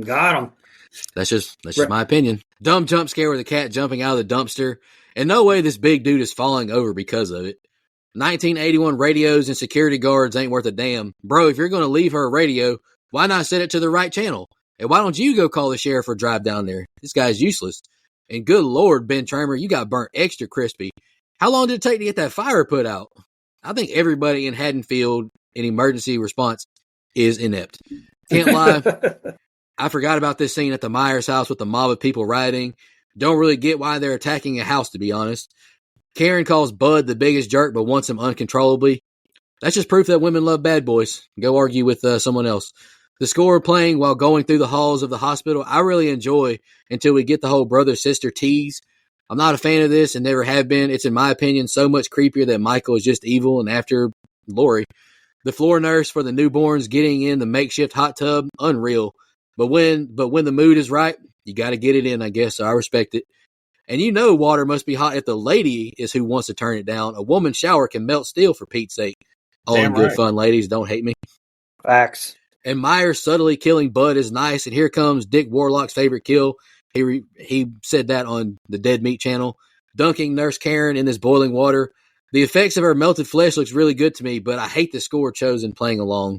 got him. That's just my opinion. Dumb jump scare with a cat jumping out of the dumpster. And no way this big dude is falling over because of it. 1981 radios and security guards ain't worth a damn. Bro, if you're going to leave her a radio, why not set it to the right channel? And why don't you go call the sheriff or drive down there? This guy's useless. And good Lord, Ben Tramer, you got burnt extra crispy. How long did it take to get that fire put out? I think everybody in Haddonfield in emergency response is inept. Can't lie. I forgot about this scene at the Myers house with the mob of people rioting. Don't really get why they're attacking a house, to be honest. Karen calls Bud the biggest jerk but wants him uncontrollably. That's just proof that women love bad boys. Go argue with someone else. The score playing while going through the halls of the hospital, I really enjoy until we get the whole brother-sister tease. I'm not a fan of this and never have been. It's, in my opinion, so much creepier that Michael is just evil and after Lori. The floor nurse for the newborns getting in the makeshift hot tub, unreal. But when the mood is right, you got to get it in, I guess, so I respect it. And you know water must be hot if the lady is who wants to turn it down. A woman's shower can melt steel, for Pete's sake. All in good fun, ladies. Don't hate me. Facts. And Myers subtly killing Bud is nice. And here comes Dick Warlock's favorite kill. He said that on the Dead Meat channel. Dunking Nurse Karen in this boiling water. The effects of her melted flesh looks really good to me, but I hate the score chosen playing along.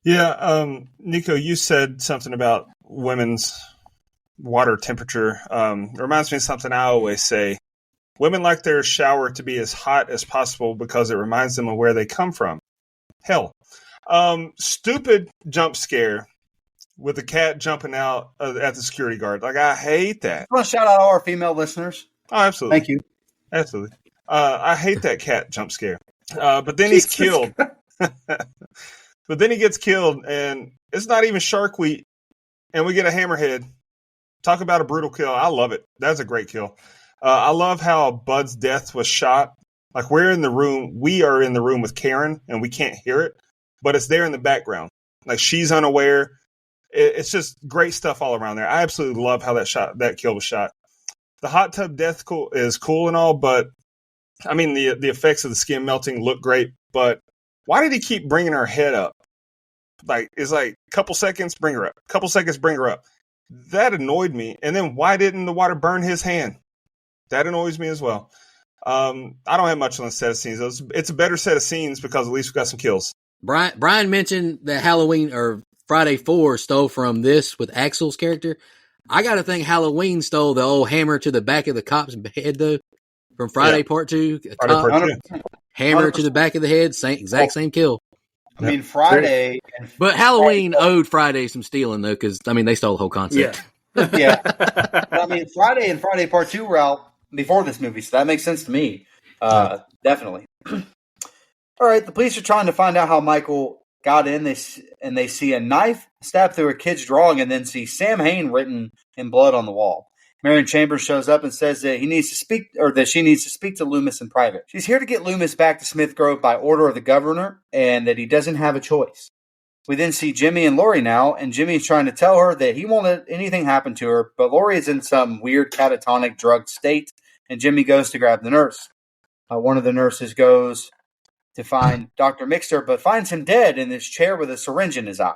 Yeah, Nico, you said something about women's water temperature. It reminds me of something I always say. Women like their shower to be as hot as possible because it reminds them of where they come from. Hell. Stupid jump scare with the cat jumping out at the security guard. Like, I hate that. I want to shout out all our female listeners. Oh, absolutely. Thank you. Absolutely. I hate that cat jump scare. But then he's killed. But then he gets killed, and it's not even shark week, and we get a hammerhead. Talk about a brutal kill. I love it. That's a great kill. I love how Bud's death was shot. Like, we are in the room with Karen, and we can't hear it, but it's there in the background. Like, she's unaware. It's just great stuff all around there. I absolutely love how that kill was shot. The hot tub death is cool and all, but I mean, the effects of the skin melting look great, but why did he keep bringing her head up? Like, it's like, couple seconds, bring her up. Couple seconds, bring her up. That annoyed me. And then why didn't the water burn his hand? That annoys me as well. I don't have much on the set of scenes. It's a better set of scenes because at least we got some kills. Brian mentioned that Halloween or Friday 4 stole from this with Axel's character. I got to think Halloween stole the old hammer to the back of the cop's head, though, from Friday Part 2. Hammer to the back of the head, same kill. I mean, Friday. But Halloween owed Friday some stealing, though, because, I mean, they stole the whole concept. Yeah. I mean, Friday and Friday Part 2 were out before this movie, so that makes sense to me. Definitely. All right, the police are trying to find out how Michael got in, they see a knife stabbed through a kid's drawing, and then see Sam Hain written in blood on the wall. Marion Chambers shows up and says that she needs to speak to Loomis in private. She's here to get Loomis back to Smith Grove by order of the governor, and that he doesn't have a choice. We then see Jimmy and Lori now, and Jimmy is trying to tell her that he won't let anything happen to her, but Lori is in some weird catatonic drugged state, and Jimmy goes to grab the nurse. One of the nurses goes to find Dr. Mixter, but finds him dead in his chair with a syringe in his eye.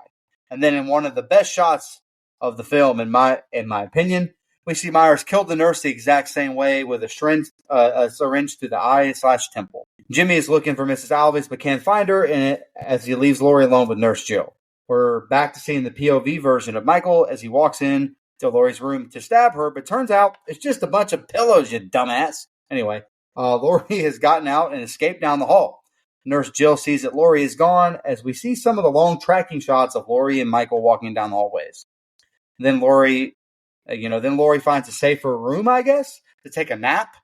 And then in one of the best shots of the film, in my opinion, we see Myers kill the nurse the exact same way with a syringe through the eye/temple. Jimmy is looking for Mrs. Alves but can't find her, and as he leaves Lori alone with Nurse Jill. We're back to seeing the POV version of Michael as he walks in to Lori's room to stab her, but turns out it's just a bunch of pillows, you dumbass. Anyway, Lori has gotten out and escaped down the hall. Nurse Jill sees that Lori is gone as we see some of the long tracking shots of Lori and Michael walking down the hallways. Then Lori finds a safer room, I guess, to take a nap,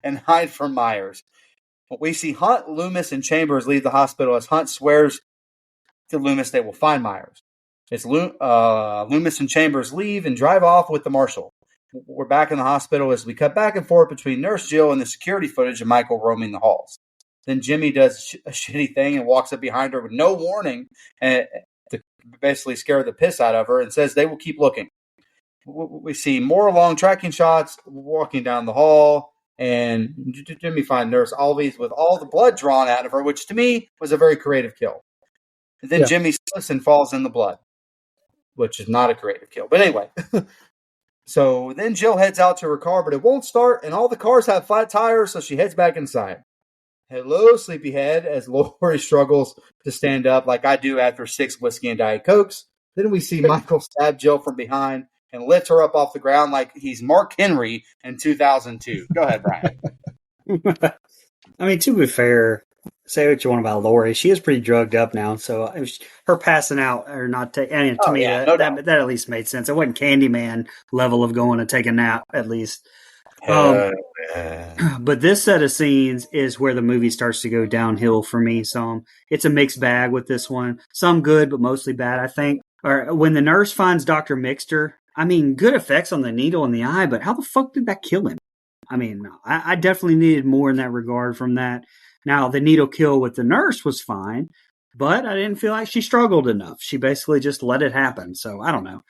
and hide from Myers. We see Hunt, Loomis, and Chambers leave the hospital as Hunt swears to Loomis they will find Myers. It's Loomis and Chambers leave and drive off with the marshal. We're back in the hospital as we cut back and forth between Nurse Jill and the security footage of Michael roaming the halls. Then Jimmy does a shitty thing and walks up behind her with no warning to basically scare the piss out of her and says they will keep looking. We see more long tracking shots walking down the hall, and Jimmy finds Nurse Alves with all the blood drawn out of her, which to me was a very creative kill. And then Jimmy slips and falls in the blood, which is not a creative kill. But anyway, so then Jill heads out to her car, but it won't start, and all the cars have flat tires, so she heads back inside. Hello, sleepyhead, as Lori struggles to stand up like I do after 6 whiskey and Diet Cokes. Then we see Michael stab Jill from behind and lift her up off the ground like he's Mark Henry in 2002. Go ahead, Brian. I mean, to be fair, say what you want about Lori, she is pretty drugged up now, so her passing out or not that at least made sense. It wasn't Candyman level of going to take a nap, at least. But this set of scenes is where the movie starts to go downhill for me. So it's a mixed bag with this one. Some good, but mostly bad, I think. Or when the nurse finds Dr. Mixter, I mean, good effects on the needle in the eye, but how the fuck did that kill him? I mean, I definitely needed more in that regard from that. Now, the needle kill with the nurse was fine, but I didn't feel like she struggled enough. She basically just let it happen. So I don't know.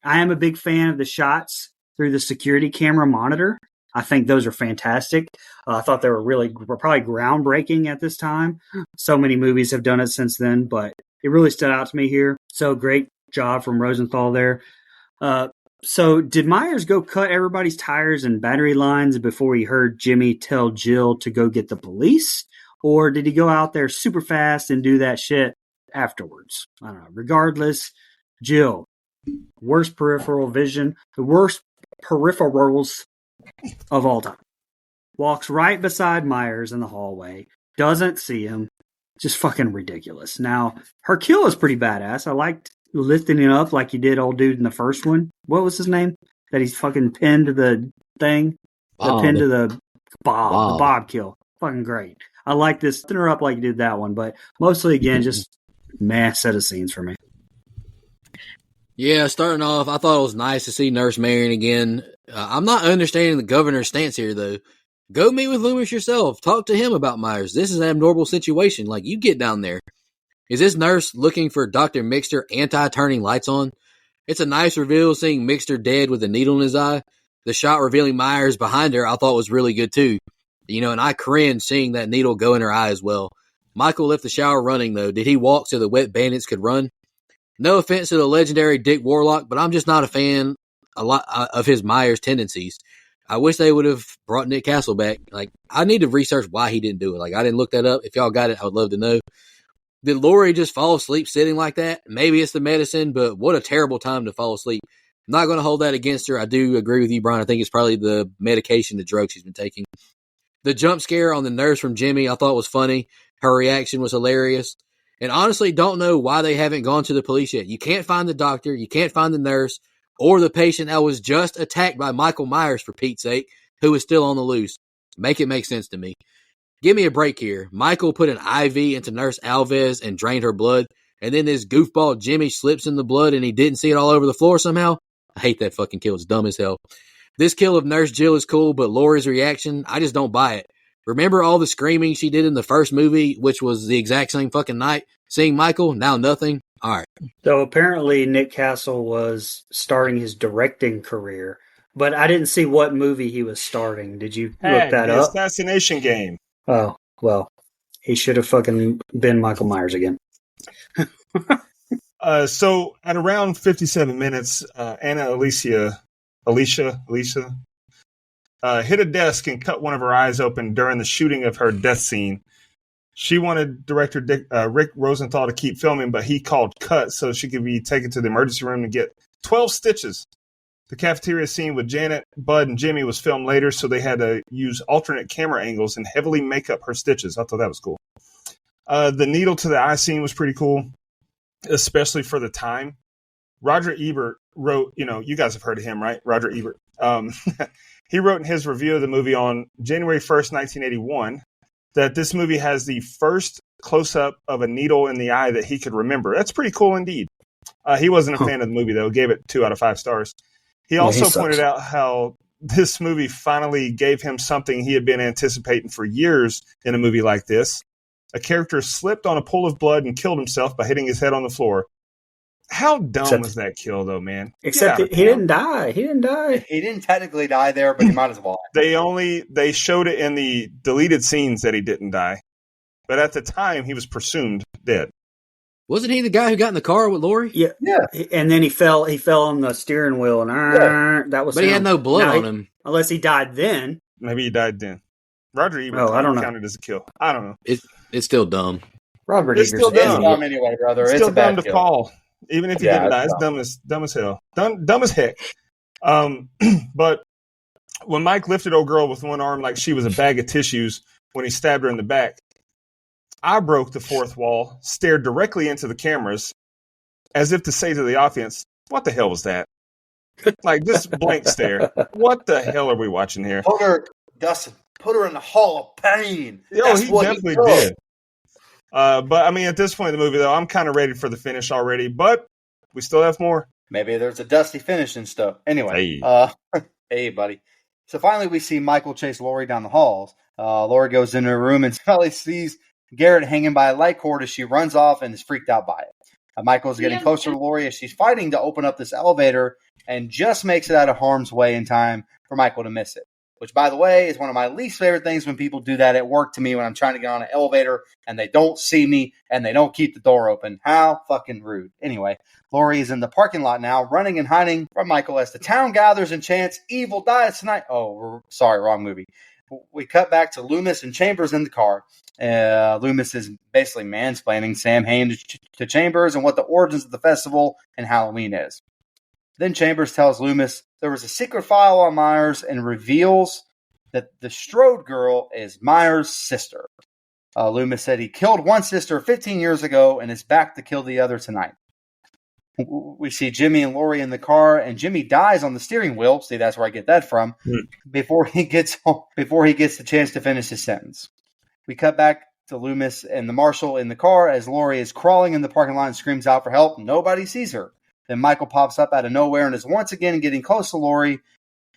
I am a big fan of the shots through the security camera monitor. I think those are fantastic. I thought they were probably groundbreaking at this time. So many movies have done it since then, but it really stood out to me here. So great job from Rosenthal there. So did Myers go cut everybody's tires and battery lines before he heard Jimmy tell Jill to go get the police? Or did he go out there super fast and do that shit afterwards? I don't know. Regardless, Jill, worst peripheral vision, the worst peripherals of all time. Walks right beside Myers in the hallway. Doesn't see him. Just fucking ridiculous. Now, her kill is pretty badass. I liked lifting it up like he did old dude in the first one. What was his name? That he's fucking pinned to the thing? Bob. The pin to the Bob. The Bob kill. Fucking great. I like this. Lifting her up like you did that one. But mostly, again, just meh set of scenes for me. Yeah, starting off, I thought it was nice to see Nurse Marion again. I'm not understanding the governor's stance here, though. Go meet with Loomis yourself. Talk to him about Myers. This is an abnormal situation. Like, you get down there. Is this nurse looking for Dr. Mixter anti-turning lights on? It's a nice reveal seeing Mixter dead with a needle in his eye. The shot revealing Myers behind her I thought was really good, too. And I cringe seeing that needle go in her eye as well. Michael left the shower running, though. Did he walk so the wet bandits could run? No offense to the legendary Dick Warlock, but I'm just not a fan of his Myers tendencies. I wish they would have brought Nick Castle back. Like, I need to research why he didn't do it. Like, I didn't look that up. If y'all got it, I would love to know. Did Lori just fall asleep sitting like that? Maybe it's the medicine, but what a terrible time to fall asleep. I'm not going to hold that against her. I do agree with you, Brian. I think it's probably the medication, the drugs she's been taking. The jump scare on the nurse from Jimmy I thought was funny. Her reaction was hilarious. And honestly, don't know why they haven't gone to the police yet. You can't find the doctor, you can't find the nurse, or the patient that was just attacked by Michael Myers, for Pete's sake, who is still on the loose. Make it make sense to me. Give me a break here. Michael put an IV into Nurse Alves and drained her blood, and then this goofball Jimmy slips in the blood and he didn't see it all over the floor somehow. I hate that fucking kill. It's dumb as hell. This kill of Nurse Jill is cool, but Lori's reaction, I just don't buy it. Remember all the screaming she did in the first movie, which was the exact same fucking night? Seeing Michael, now nothing? All right. So apparently Nick Castle was starting his directing career, but I didn't see what movie he was starting. Did you look that The up? Assassination Game. Oh, well, he should have fucking been Michael Myers again. So at around 57 minutes, Anna Alicia hit a desk and cut one of her eyes open during the shooting of her death scene. She wanted director Rick Rosenthal to keep filming, but he called cut so she could be taken to the emergency room to get 12 stitches. The cafeteria scene with Janet, Bud, and Jimmy was filmed later, so they had to use alternate camera angles and heavily make up her stitches. I thought that was cool. The needle to the eye scene was pretty cool, especially for the time. Roger Ebert wrote, you guys have heard of him, right? Roger Ebert. He wrote in his review of the movie on January 1st, 1981, that this movie has the first close-up of a needle in the eye that he could remember. That's pretty cool indeed. He wasn't a fan of the movie, though. Gave it 2 out of 5 stars. He also pointed out how this movie finally gave him something he had been anticipating for years in a movie like this. A character slipped on a pool of blood and killed himself by hitting his head on the floor. How dumb was that kill, though, man? Except he didn't die. He didn't die. He didn't technically die there, but he might as well. They showed it in the deleted scenes that he didn't die. But at the time, he was presumed dead. Wasn't he the guy who got in the car with Lori? Yeah. And then he fell on the steering wheel, and that was. But he had no blood on him. Unless he died then. Maybe he died then. Roger Ebert I don't know. counted as a kill. I don't know. It's still dumb. Robert It's still Eggers. dumb. Anyway, brother. It's It's still a bad dumb to kill. call. Even if he didn't die, it's dumb as hell. Dumb as heck. But when Mike lifted old girl with one arm like she was a bag of tissues when he stabbed her in the back, I broke the fourth wall, stared directly into the cameras, as if to say to the audience, what the hell was that? Like this blank stare. What the hell are we watching here? Dustin, put her in the Hall of Pain. Oh, he definitely did. But I mean, at this point in the movie, though, I'm kind of ready for the finish already. But we still have more. Maybe there's a dusty finish and stuff. Anyway, hey, buddy. So finally, we see Michael chase Lori down the halls. Lori goes into her room and finally sees Garrett hanging by a light cord as she runs off and is freaked out by it. Michael's getting closer to Lori as she's fighting to open up this elevator and just makes it out of harm's way in time for Michael to miss it. Which, by the way, is one of my least favorite things when people do that at work to me when I'm trying to get on an elevator and they don't see me and they don't keep the door open. How fucking rude. Anyway, Lori is in the parking lot now, running and hiding from Michael as the town gathers and chants, "Evil dies tonight." Oh, sorry, wrong movie. We cut back to Loomis and Chambers in the car. Loomis is basically mansplaining Sam Hain to Chambers and what the origins of the festival and Halloween is. Then Chambers tells Loomis there was a secret file on Myers and reveals that the Strode girl is Myers' sister. Loomis said he killed one sister 15 years ago and is back to kill the other tonight. We see Jimmy and Lori in the car, and Jimmy dies on the steering wheel. See, that's where I get that from. Before he gets the chance to finish his sentence. We cut back to Loomis and the marshal in the car as Lori is crawling in the parking lot and screams out for help. Nobody sees her. Then Michael pops up out of nowhere and is once again getting close to Lori,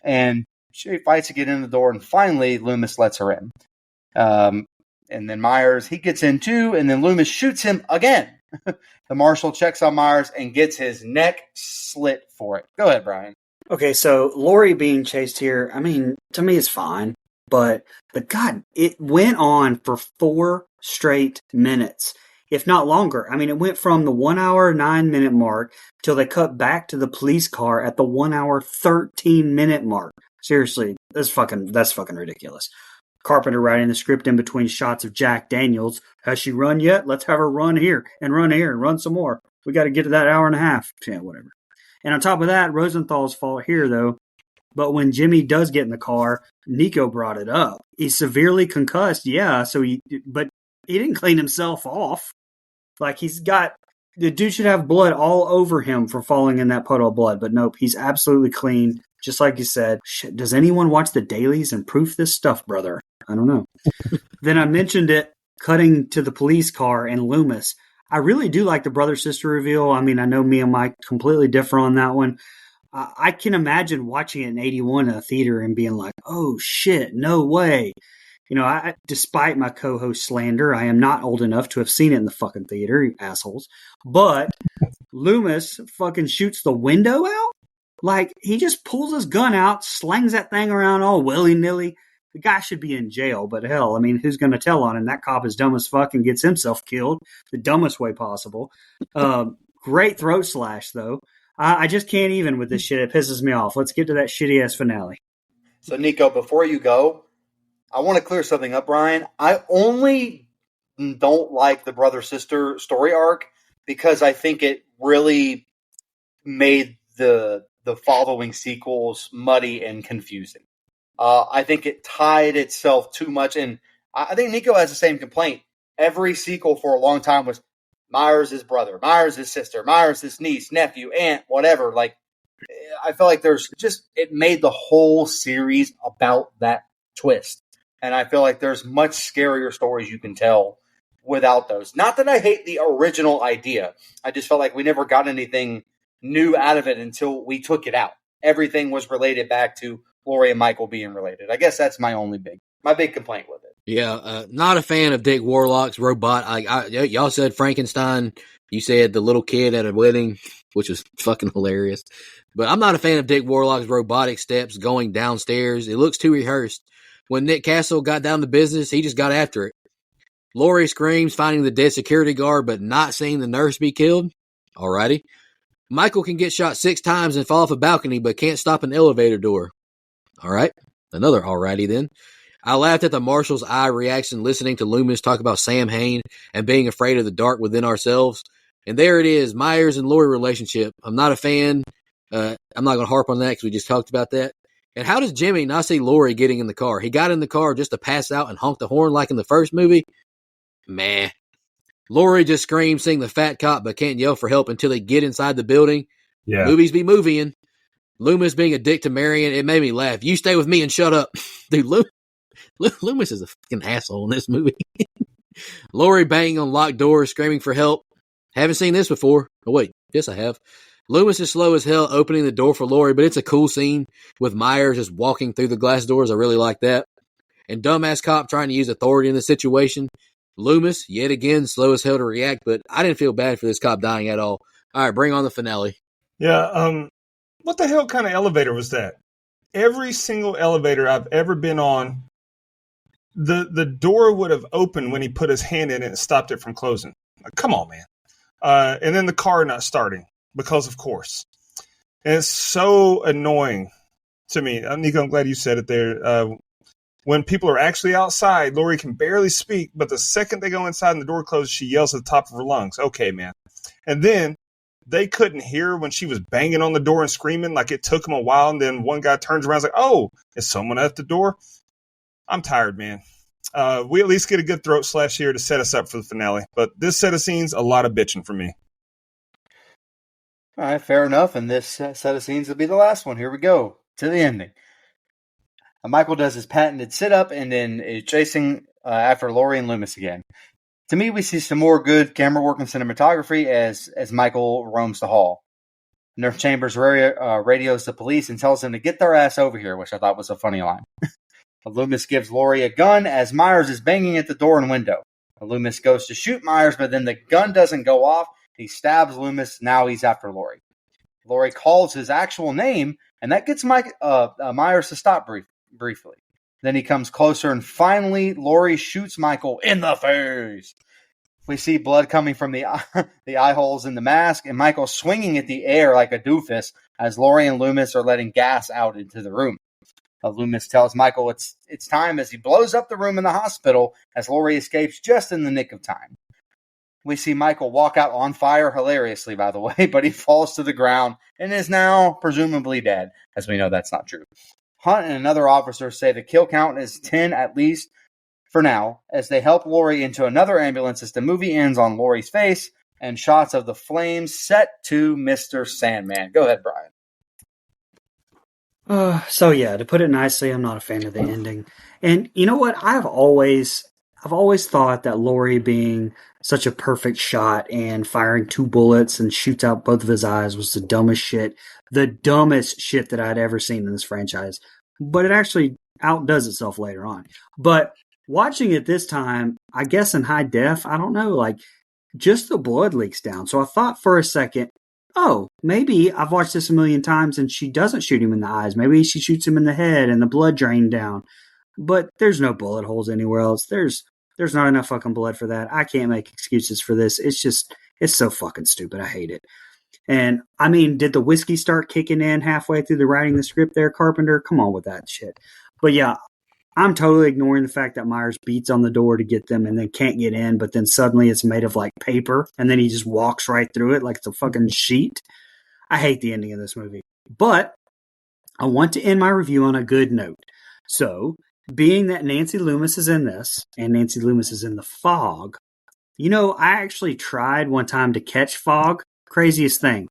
and she fights to get in the door, and finally Loomis lets her in. And then Myers, he gets in too, and then Loomis shoots him again. The marshal checks on Myers and gets his neck slit for it. Go ahead, Brian. Okay, so Lori being chased here, I mean, to me it's fine. But God, it went on for 4 straight minutes, if not longer. I mean, it went from the 1 hour, 9 minute mark till they cut back to the police car at the 1 hour, 13 minute mark. Seriously, that's fucking ridiculous. Carpenter writing the script in between shots of Jack Daniels. Has she run yet? Let's have her run here and run some more. We got to get to that hour and a half. Yeah, whatever. And on top of that, Rosenthal's fault here, though. But when Jimmy does get in the car, Nico brought it up. He's severely concussed, yeah. But he didn't clean himself off. Like the dude should have blood all over him for falling in that puddle of blood. But nope, he's absolutely clean. Just like you said. Shit, does anyone watch the dailies and proof this stuff, brother? I don't know. Then I mentioned it cutting to the police car and Loomis. I really do like the brother sister reveal. I mean, I know me and Mike completely differ on that one. I can imagine watching it in '81 in a theater and being like, "Oh shit, no way!" You know, despite my co-host slander, I am not old enough to have seen it in the fucking theater, you assholes. But Loomis fucking shoots the window out. Like, he just pulls his gun out, slings that thing around all willy-nilly. The guy should be in jail, but hell, I mean, who's going to tell on him? That cop is dumb as fuck and gets himself killed the dumbest way possible. Great throat slash, though. I just can't even with this shit. It pisses me off. Let's get to that shitty-ass finale. So, Nico, before you go, I want to clear something up, Brian. I only don't like the brother-sister story arc because I think it really made the following sequels muddy and confusing. I think it tied itself too much, and I think Nico has the same complaint. Every sequel for a long time was Myers' brother, Myers' sister, Myers' niece, nephew, aunt, whatever. Like, I feel like it made the whole series about that twist. And I feel like there's much scarier stories you can tell without those. Not that I hate the original idea. I just felt like we never got anything new out of it until we took it out. Everything was related back to Laurie and Michael being related. I guess that's my big complaint with it. Yeah, not a fan of Dick Warlock's robot. Y'all said Frankenstein. You said the little kid at a wedding, which was fucking hilarious. But I'm not a fan of Dick Warlock's robotic steps going downstairs. It looks too rehearsed. When Nick Castle got down to business, he just got after it. Laurie screams, finding the dead security guard, but not seeing the nurse be killed. Alrighty. Michael can get shot 6 times and fall off a balcony, but can't stop an elevator door. Alright. Another alrighty then. I laughed at the marshal's eye reaction listening to Loomis talk about Sam Hain and being afraid of the dark within ourselves. And there it is, Myers and Laurie relationship. I'm not a fan. I'm not going to harp on that because we just talked about that. And how does Jimmy not see Laurie getting in the car? He got in the car just to pass out and honk the horn like in the first movie? Meh. Laurie just screams seeing the fat cop but can't yell for help until they get inside the building. Yeah. Movies be moving. Loomis being a dick to Marion, it made me laugh. You stay with me and shut up. Dude, Loomis is a fucking asshole in this movie. Laurie banging on locked doors, screaming for help. Haven't seen this before. Oh, wait. Yes, I have. Loomis is slow as hell opening the door for Laurie, but it's a cool scene with Myers just walking through the glass doors. I really like that. And dumbass cop trying to use authority in the situation. Loomis, yet again, slow as hell to react, but I didn't feel bad for this cop dying at all. All right, bring on the finale. Yeah, what the hell kind of elevator was that? Every single elevator I've ever been on, the door would have opened when he put his hand in it and stopped it from closing. Like, come on, man. And then the car not starting, because of course. And it's so annoying to me. Nico, I'm glad you said it there. When people are actually outside, Laurie can barely speak, but the second they go inside and the door closes, she yells at the top of her lungs. Okay, man. And then they couldn't hear when she was banging on the door and screaming, like it took them a while, and then one guy turns around and is like, oh, is someone at the door? I'm tired, man. We at least get a good throat slash here to set us up for the finale. But this set of scenes, a lot of bitching for me. All right, fair enough. And this set of scenes will be the last one. Here we go to the ending. Michael does his patented sit-up and then is chasing after Laurie and Loomis again. To me, we see some more good camera work and cinematography as Michael roams the hall. Nurse Chambers radios the police and tells them to get their ass over here, which I thought was a funny line. Loomis gives Laurie a gun as Myers is banging at the door and window. Loomis goes to shoot Myers, but then the gun doesn't go off. He stabs Loomis. Now he's after Laurie. Laurie calls his actual name, and that gets Myers to stop briefly. Then he comes closer, and finally, Laurie shoots Michael in the face. We see blood coming from the eye holes in the mask, and Michael swinging at the air like a doofus as Laurie and Loomis are letting gas out into the room. Loomis tells Michael it's time as he blows up the room in the hospital as Laurie escapes just in the nick of time. We see Michael walk out on fire, hilariously, by the way, but he falls to the ground and is now presumably dead, as we know that's not true. Hunt and another officer say the kill count is 10 at least for now, as they help Laurie into another ambulance as the movie ends on Laurie's face and shots of the flames set to Mr. Sandman. Go ahead, Brian. So yeah, to put it nicely, I'm not a fan of the ending. And you know what? I've always thought that Laurie being such a perfect shot and firing 2 bullets and shoots out both of his eyes was the dumbest shit that I'd ever seen in this franchise. But it actually outdoes itself later on. But watching it this time, I guess in high def, I don't know, like just the blood leaks down. So I thought for a second, oh, maybe I've watched this a million times and she doesn't shoot him in the eyes. Maybe she shoots him in the head and the blood drained down. But there's no bullet holes anywhere else. There's not enough fucking blood for that. I can't make excuses for this. It's so fucking stupid. I hate it. And I mean, did the whiskey start kicking in halfway through the writing the script there, Carpenter? Come on with that shit. But yeah, I'm totally ignoring the fact that Myers beats on the door to get them and then can't get in, but then suddenly it's made of like paper and then he just walks right through it like it's a fucking sheet. I hate the ending of this movie. But I want to end my review on a good note. So, being that Nancy Loomis is in this and Nancy Loomis is in The Fog, you know, I actually tried one time to catch Fog. Craziest thing.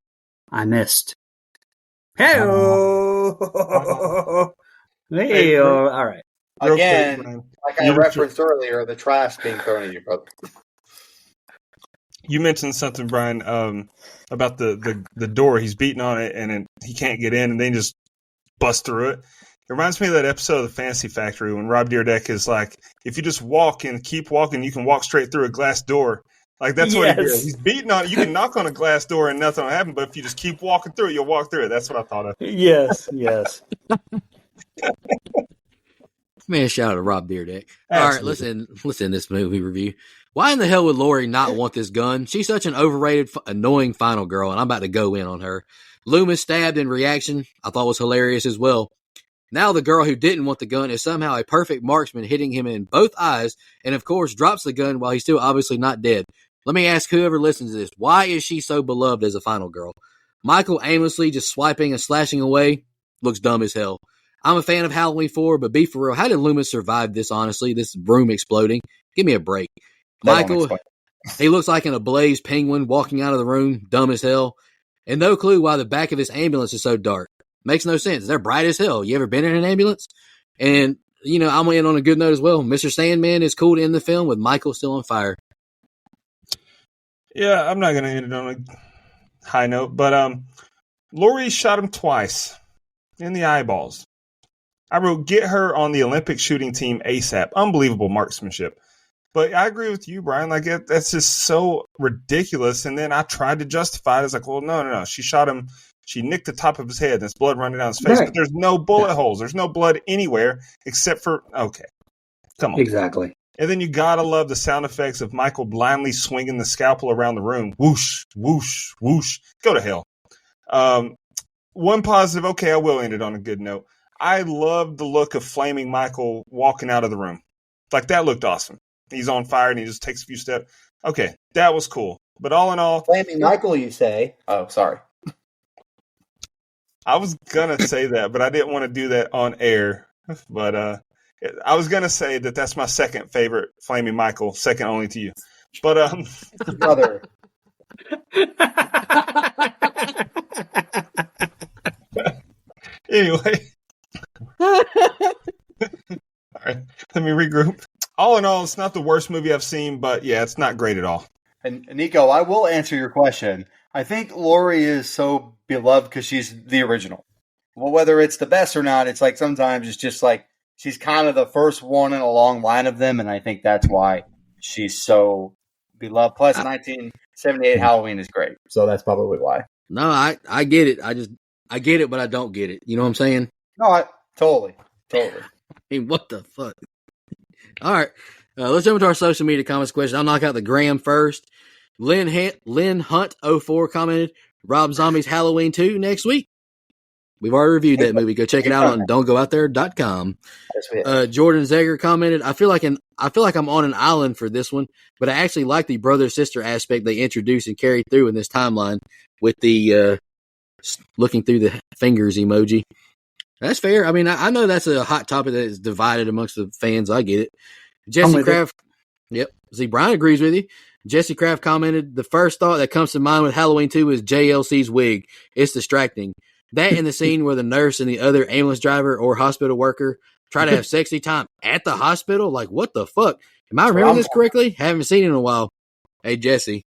I missed. Hey-o! Hey-o! All right. Real Again, quick, Brian. like I You- referenced earlier, the trash being thrown at you, brother. You mentioned something, Brian, about the door. He's beating on it, and he can't get in, and then just bust through it. It reminds me of that episode of The Fantasy Factory when Rob Dyrdek is like, if you just walk and keep walking, you can walk straight through a glass door. Like, that's what he did. Yes. He's beating on it. You can knock on a glass door and nothing will happen, but if you just keep walking through it, you'll walk through it. That's what I thought of. Yes. Man, shout out to Rob Dyrdek. All right, Absolutely. let's end this movie review. Why in the hell would Laurie not want this gun? She's such an overrated, annoying final girl, and I'm about to go in on her. Loomis stabbed in reaction, I thought was hilarious as well. Now the girl who didn't want the gun is somehow a perfect marksman, hitting him in both eyes, and of course drops the gun while he's still obviously not dead. Let me ask whoever listens to this, why is she so beloved as a final girl? Michael aimlessly just swiping and slashing away looks dumb as hell. I'm a fan of Halloween 4, but be for real, how did Loomis survive this, honestly? This room exploding? Give me a break. Michael, he looks like an ablaze penguin walking out of the room, dumb as hell. And no clue why the back of this ambulance is so dark. Makes no sense. They're bright as hell. You ever been in an ambulance? And, you know, I'm going to end on a good note as well. Mr. Sandman is cool to end the film with Michael still on fire. Yeah, I'm not going to end it on a high note, but Laurie shot him twice in the eyeballs. I wrote, get her on the Olympic shooting team ASAP. Unbelievable marksmanship. But I agree with you, Brian. Like, that's just so ridiculous. And then I tried to justify it. It's like, well, no. She shot him. She nicked the top of his head. And there's blood running down his face. Right. But there's no bullet holes. There's no blood anywhere except for, okay. Come on. Exactly. And then you gotta love the sound effects of Michael blindly swinging the scalpel around the room. Whoosh, whoosh, whoosh. Go to hell. One positive, okay, I will end it on a good note. I love the look of flaming Michael walking out of the room. Like, that looked awesome. He's on fire and he just takes a few steps. Okay, that was cool. But all in all, Flaming Michael, you say? Oh, sorry. I was gonna say that, but I didn't want to do that on air. But I was gonna say that that's my second favorite Flaming Michael, second only to you. But Brother. anyway. All right, let me regroup. All in all, it's not the worst movie I've seen, but yeah, it's not great at all. And Nico, I will answer your question. I think Laurie is so beloved because she's the original. Well, whether it's the best or not, it's like sometimes it's just like she's kind of the first one in a long line of them, and I think that's why she's so beloved. Plus, 1978 Halloween is great, so that's probably why. No, I get it. I get it, but I don't get it. You know what I'm saying? No, totally. I mean, what the fuck? All right. Let's jump into our social media comments question. I'll knock out the gram first. Lynn Hunt 04 commented, Rob Zombie's Halloween 2 next week. We've already reviewed that movie. Go check it out on don'tgooutthere.com. Jordan Zeger commented, I feel like I'm on an island for this one, but I actually like the brother-sister aspect they introduced and carried through in this timeline with the looking through the fingers emoji. That's fair. I mean, I know that's a hot topic that is divided amongst the fans. I get it. Jesse Kraft. Yep. See, Brian agrees with you. Jesse Kraft commented, the first thought that comes to mind with Halloween 2 is JLC's wig. It's distracting. That and the scene where the nurse and the other ambulance driver or hospital worker try to have sexy time at the hospital. Like, what the fuck? Am I remembering this correctly? Haven't seen it in a while. Hey, Jesse,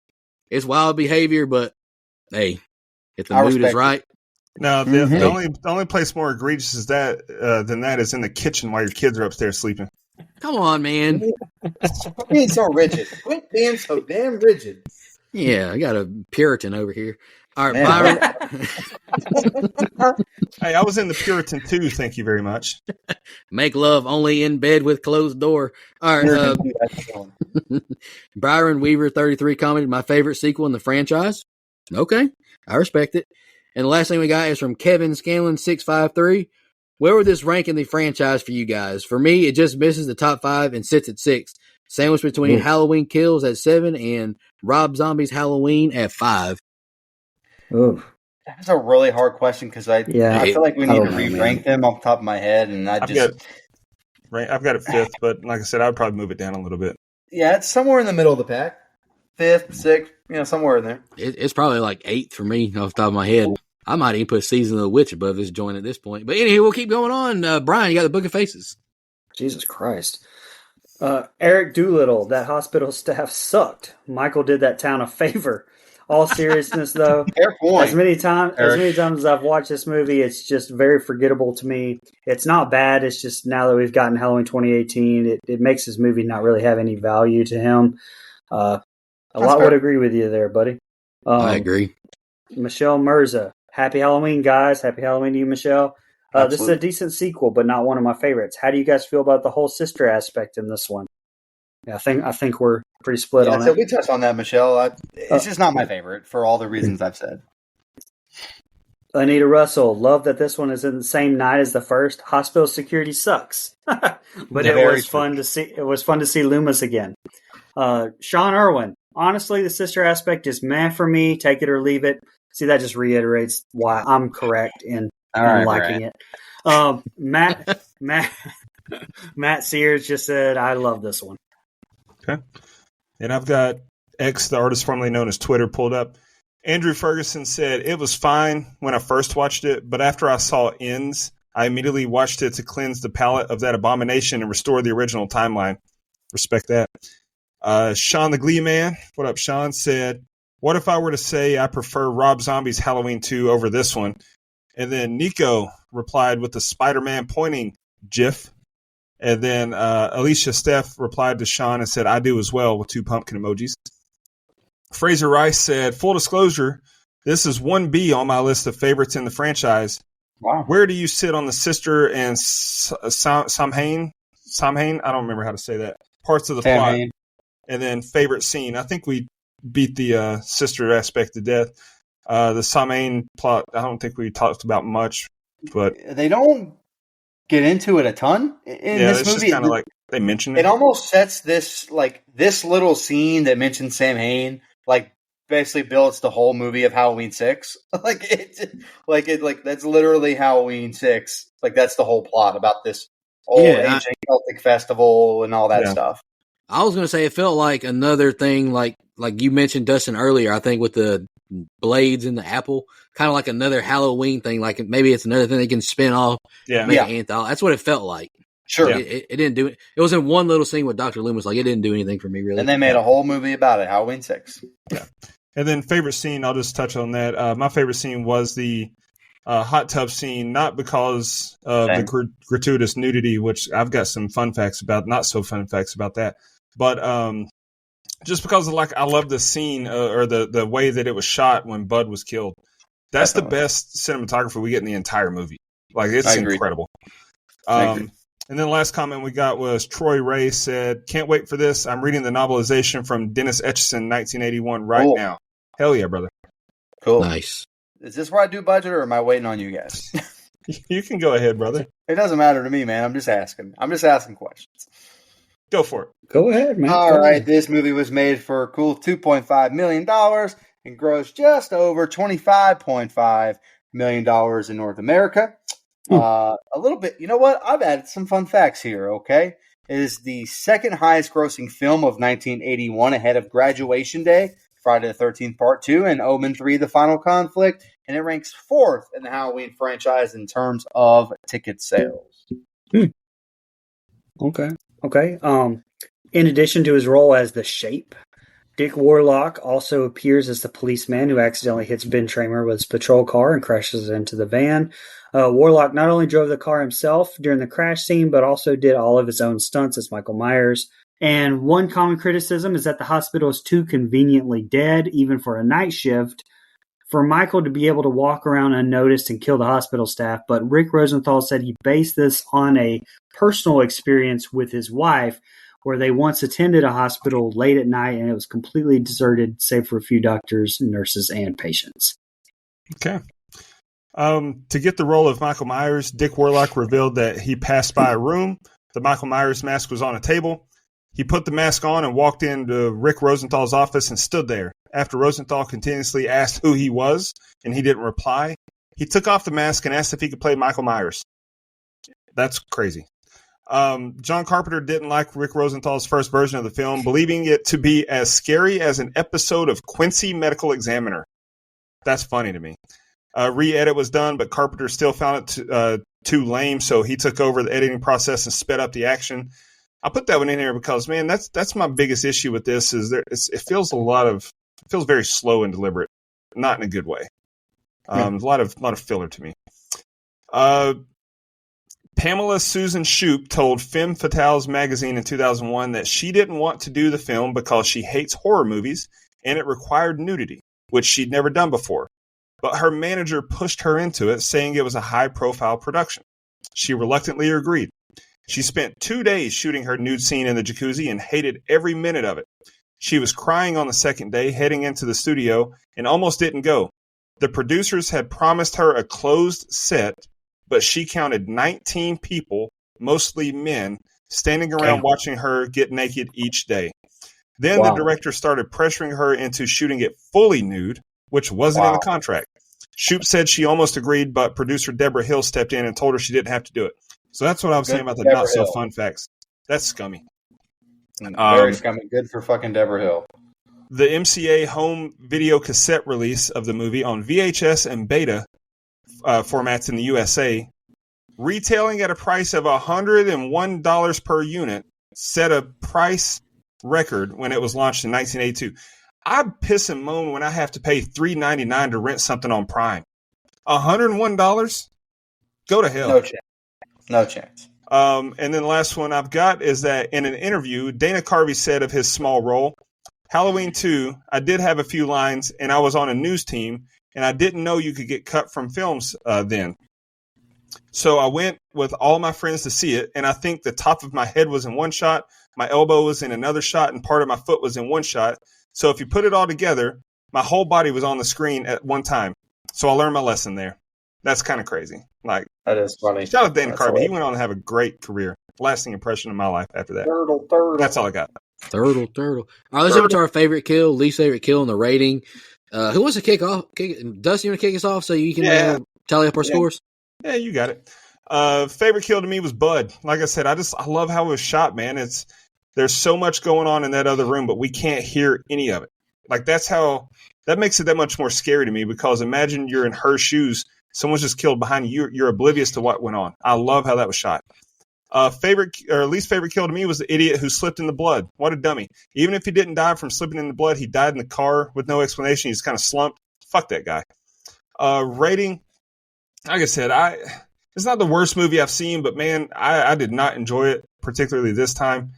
it's wild behavior, but hey, if the mood is right. No, the only place more egregious is that than that is in the kitchen while your kids are upstairs sleeping. Come on, man. Quit being so rigid. Quit being so damn rigid. Yeah, I got a Puritan over here. All right, Man. Byron. Hey, I was in the Puritan too. Thank you very much. Make love only in bed with closed door. All right, Byron Weaver 33 commented, my favorite sequel in the franchise. Okay, I respect it. And the last thing we got is from Kevin Scanlon 653. Where would this rank in the franchise for you guys? For me, it just misses the top 5 and sits at 6. Sandwiched between Halloween Kills at 7 and Rob Zombie's Halloween at 5. Ooh. That's a really hard question because I feel like we need to re-rank them off the top of my head, and I've got it 5th, but like I said, I'd probably move it down a little bit. Yeah, it's somewhere in the middle of the pack, 5th, 6th, somewhere in there. It's probably like 8th for me off the top of my head. I might even put Season of the Witch above this joint at this point. But anyway, we'll keep going on. Brian, you got the Book of Faces. Jesus Christ. Eric Doolittle, that hospital staff sucked. Michael did that town a favor. All seriousness, though, as many times as I've watched this movie, it's just very forgettable to me. It's not bad. It's just now that we've gotten Halloween 2018, it makes this movie not really have any value to him. A lot would agree with you there, buddy. I agree. Michelle Mirza, happy Halloween, guys. Happy Halloween to you, Michelle. This is a decent sequel, but not one of my favorites. How do you guys feel about the whole sister aspect in this one? Yeah, I think we're pretty split on it. We touched on that, Michelle. It's just not my favorite for all the reasons I've said. Anita Russell, love that this one is in the same night as the first. Hospital security sucks, but it was fun to see. It was fun to see Loomis again. Sean Irwin, honestly, the sister aspect is meh for me. Take it or leave it. See, that just reiterates why I'm correct in liking it. Matt Sears just said, I love this one. Okay. And I've got X, the artist formerly known as Twitter, pulled up. Andrew Ferguson said, it was fine when I first watched it, but after I saw Ends, I immediately watched it to cleanse the palate of that abomination and restore the original timeline. Respect that. Sean the Glee Man, what up, Sean, said, what if I were to say I prefer Rob Zombie's Halloween 2 over this one? And then Nico replied with the Spider-Man pointing gif. And then Alicia Steph replied to Sean and said, I do as well, with 2 pumpkin emojis. Fraser Rice said, full disclosure, this is 1B on my list of favorites in the franchise. Wow. Where do you sit on the sister and Samhain? I don't remember how to say that. Parts of the plot. And then favorite scene. I think we beat the sister aspect to death. The Samhain plot, I don't think we talked about much. But they don't get into it a ton in this movie. Just kind of like they mention it. It almost sets this little scene that mentions Sam Hain, basically builds the whole movie of Halloween 6. That's literally Halloween 6. That's the whole plot about this old ancient Celtic festival and all that stuff. I was going to say it felt like another thing, like you mentioned, Dustin, earlier, I think with the blades in the apple, kind of like another Halloween thing. Like maybe it's another thing they can spin off. That's what it felt like. Sure. It didn't do it. It was in one little scene with Dr. Loomis. It didn't do anything for me, really. And they made a whole movie about it, Halloween 6. Yeah. And then favorite scene, I'll just touch on that. My favorite scene was the hot tub scene, not because of the gratuitous nudity, which I've got some fun facts about, not so fun facts about that, but just because of I love the scene or the way that it was shot when Bud was killed. That's the best cinematography we get in the entire movie. It's incredible. And then the last comment we got was Troy Ray said, can't wait for this. I'm reading the novelization from Dennis Etchison, 1981 now. Hell yeah, brother. Cool. Nice. Is this where I do budget or am I waiting on you guys? You can go ahead, brother. It doesn't matter to me, man. I'm just asking. I'm just asking questions. Go for it. Go ahead, man. All right. This movie was made for a cool $2.5 million and grossed just over $25.5 million in North America. A little bit. You know what? I've added some fun facts here, okay? It is the second highest grossing film of 1981 ahead of Graduation Day Friday the 13th Part 2, and Omen 3, The Final Conflict, and it ranks 4th in the Halloween franchise in terms of ticket sales. Okay. In addition to his role as the Shape, Dick Warlock also appears as the policeman who accidentally hits Ben Tramer with his patrol car and crashes into the van. Warlock not only drove the car himself during the crash scene, but also did all of his own stunts as Michael Myers. And one common criticism is that the hospital is too conveniently dead, even for a night shift, for Michael to be able to walk around unnoticed and kill the hospital staff. But Rick Rosenthal said he based this on a personal experience with his wife, where they once attended a hospital late at night and it was completely deserted, save for a few doctors, nurses, and patients. Okay. To get the role of Michael Myers, Dick Warlock revealed that he passed by a room. The Michael Myers mask was on a table. He put the mask on and walked into Rick Rosenthal's office and stood there. After Rosenthal continuously asked who he was and he didn't reply, he took off the mask and asked if he could play Michael Myers. That's crazy. John Carpenter didn't like Rick Rosenthal's first version of the film, believing it to be as scary as an episode of Quincy Medical Examiner. That's funny to me. Re-edit was done, but Carpenter still found it too lame, so he took over the editing process and sped up the action. I put that one in here because, man, that's my biggest issue with this. Is it feels very slow and deliberate, not in a good way. A lot of filler to me. Pamela Susan Shoop told Femme Fatales magazine in 2001 that she didn't want to do the film because she hates horror movies and it required nudity, which she'd never done before. But her manager pushed her into it, saying it was a high-profile production. She reluctantly agreed. She spent 2 days shooting her nude scene in the jacuzzi and hated every minute of it. She was crying on the second day, heading into the studio, and almost didn't go. The producers had promised her a closed set, but she counted 19 people, mostly men, standing around watching her get naked each day. Then the director started pressuring her into shooting it fully nude, which wasn't in the contract. Shoop said she almost agreed, but producer Deborah Hill stepped in and told her she didn't have to do it. So that's what I was saying about the not-so-fun facts. That's scummy. Very scummy. Good for fucking Deborah Hill. The MCA home video cassette release of the movie on VHS and beta formats in the USA, retailing at a price of $101 per unit, set a price record when it was launched in 1982. I piss and moan when I have to pay $3.99 to rent something on Prime. $101? Go to hell. No chance. And then the last one I've got is that in an interview, Dana Carvey said of his small role, Halloween 2, I did have a few lines, and I was on a news team, and I didn't know you could get cut from films then. So I went with all my friends to see it, and I think the top of my head was in one shot, my elbow was in another shot, and part of my foot was in one shot. So if you put it all together, my whole body was on the screen at one time. So I learned my lesson there. That's kind of crazy. Like, that is funny. Shout out to Dana Carvey. He went on to have a great career. Lasting impression in my life after that. Turtle. That's all I got. Turtle. All right, let's jump to our favorite kill, least favorite kill, and the rating. Who wants to kick off? Dusty, you want to kick us off so you can tally up our scores? Yeah, you got it. Favorite kill to me was Bud. Like I said, I love how it was shot, man. There's so much going on in that other room, but we can't hear any of it. Like that makes it that much more scary to me, because imagine you're in her shoes. Someone's just killed behind you. You're oblivious to what went on. I love how that was shot. Favorite or least favorite kill to me was the idiot who slipped in the blood. What a dummy. Even if he didn't die from slipping in the blood, he died in the car with no explanation. He's kind of slumped. Fuck that guy. Rating, like I said, it's not the worst movie I've seen, but man, I did not enjoy it, particularly this time.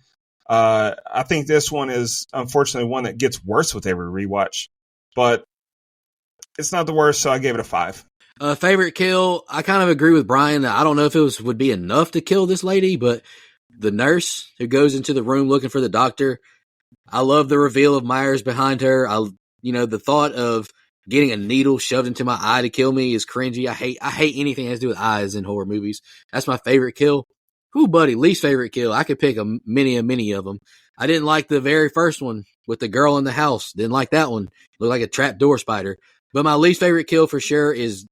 I think this one is unfortunately one that gets worse with every rewatch, but it's not the worst, so I gave it a 5. Favorite kill, I kind of agree with Brian. I don't know if it would be enough to kill this lady, but the nurse who goes into the room looking for the doctor, I love the reveal of Myers behind her. The thought of getting a needle shoved into my eye to kill me is cringy. I hate anything that has to do with eyes in horror movies. That's my favorite kill. Who, buddy, least favorite kill? I could pick many of them. I didn't like the very first one with the girl in the house. Didn't like that one. Looked like a trapdoor spider. But my least favorite kill for sure is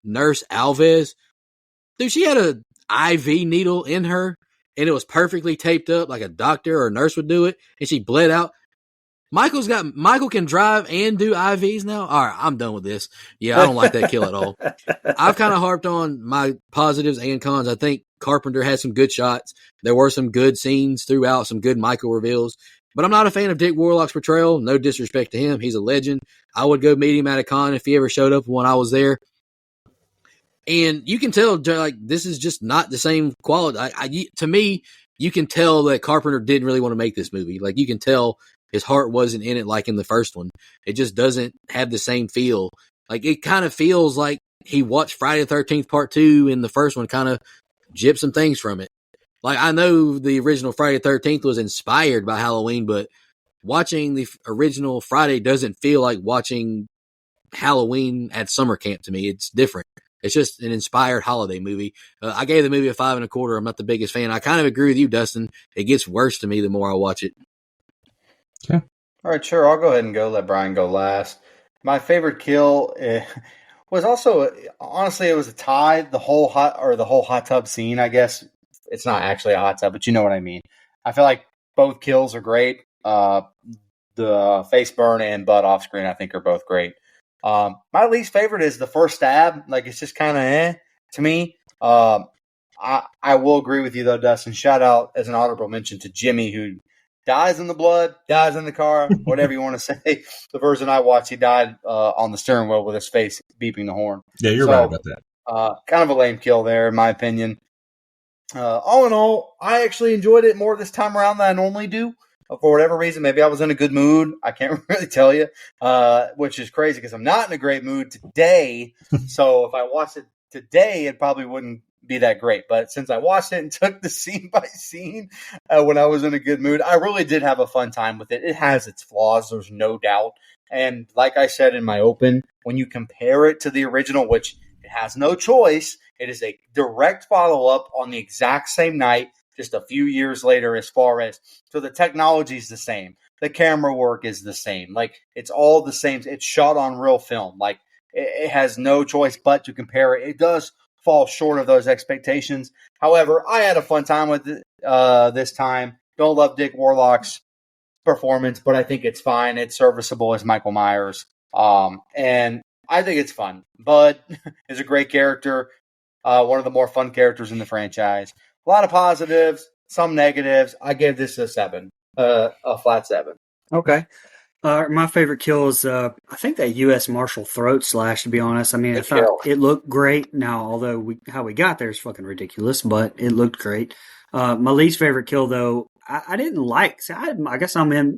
Nurse Alves. Dude, she had a IV needle in her, and it was perfectly taped up like a doctor or a nurse would do it, and she bled out. Michael can drive and do IVs now. All right, I'm done with this. Yeah, I don't like that kill at all. I've kind of harped on my positives and cons. I think Carpenter had some good shots. There were some good scenes throughout, some good Michael reveals. But I'm not a fan of Dick Warlock's portrayal. No disrespect to him. He's a legend. I would go meet him at a con if he ever showed up when I was there. And you can tell, like, this is just not the same quality. To me, you can tell that Carpenter didn't really want to make this movie. Like, you can tell his heart wasn't in it like in the first one. It just doesn't have the same feel. Like, it kind of feels like he watched Friday the 13th Part 2 and the first one kind of gypped some things from it. Like, I know the original Friday the 13th was inspired by Halloween, but watching the original Friday doesn't feel like watching Halloween at summer camp to me. It's different. It's just an inspired holiday movie. I gave the movie a 5.25. I'm not the biggest fan. I kind of agree with you, Dustin. It gets worse to me the more I watch it. Okay. All right, sure. I'll go ahead and let Brian go last. My favorite kill was also, honestly, it was a tie. The whole hot tub scene, I guess. It's not actually a hot tub, but you know what I mean. I feel like both kills are great. The face burn and butt off screen, I think, are both great. My least favorite is the first stab. Like, it's just kind of to me. I will agree with you, though, Dustin. Shout out as an honorable mention to Jimmy, who dies in the blood, dies in the car, whatever you want to say. The version I watched, he died on the steering wheel with his face beeping the horn. Yeah, you're right about that. Kind of a lame kill there, in my opinion. All in all, I actually enjoyed it more this time around than I normally do. For whatever reason, maybe I was in a good mood. I can't really tell you, which is crazy because I'm not in a great mood today. So if I watched it today, it probably wouldn't be that great. But since I watched it and took the scene by scene when I was in a good mood, I really did have a fun time with it. It has its flaws, there's no doubt. And like I said in my open, when you compare it to the original, which it has no choice, it is a direct follow-up on the exact same night, just a few years later, as far as, so the technology is the same. The camera work is the same. Like, it's all the same. It's shot on real film. Like, it has no choice but to compare it. It does fall short of those expectations. However, I had a fun time with it this time. Don't love Dick Warlock's performance, but I think it's fine. It's serviceable as Michael Myers. And I think it's fun. Bud is a great character. One of the more fun characters in the franchise. A lot of positives, some negatives. I gave this a 7, a flat 7. Okay. My favorite kill is, I think that U.S. Marshal throat slash, to be honest. I mean, I thought it looked great. Now, although how we got there is fucking ridiculous, but it looked great. My least favorite kill, though, I didn't like. See, I guess I'm in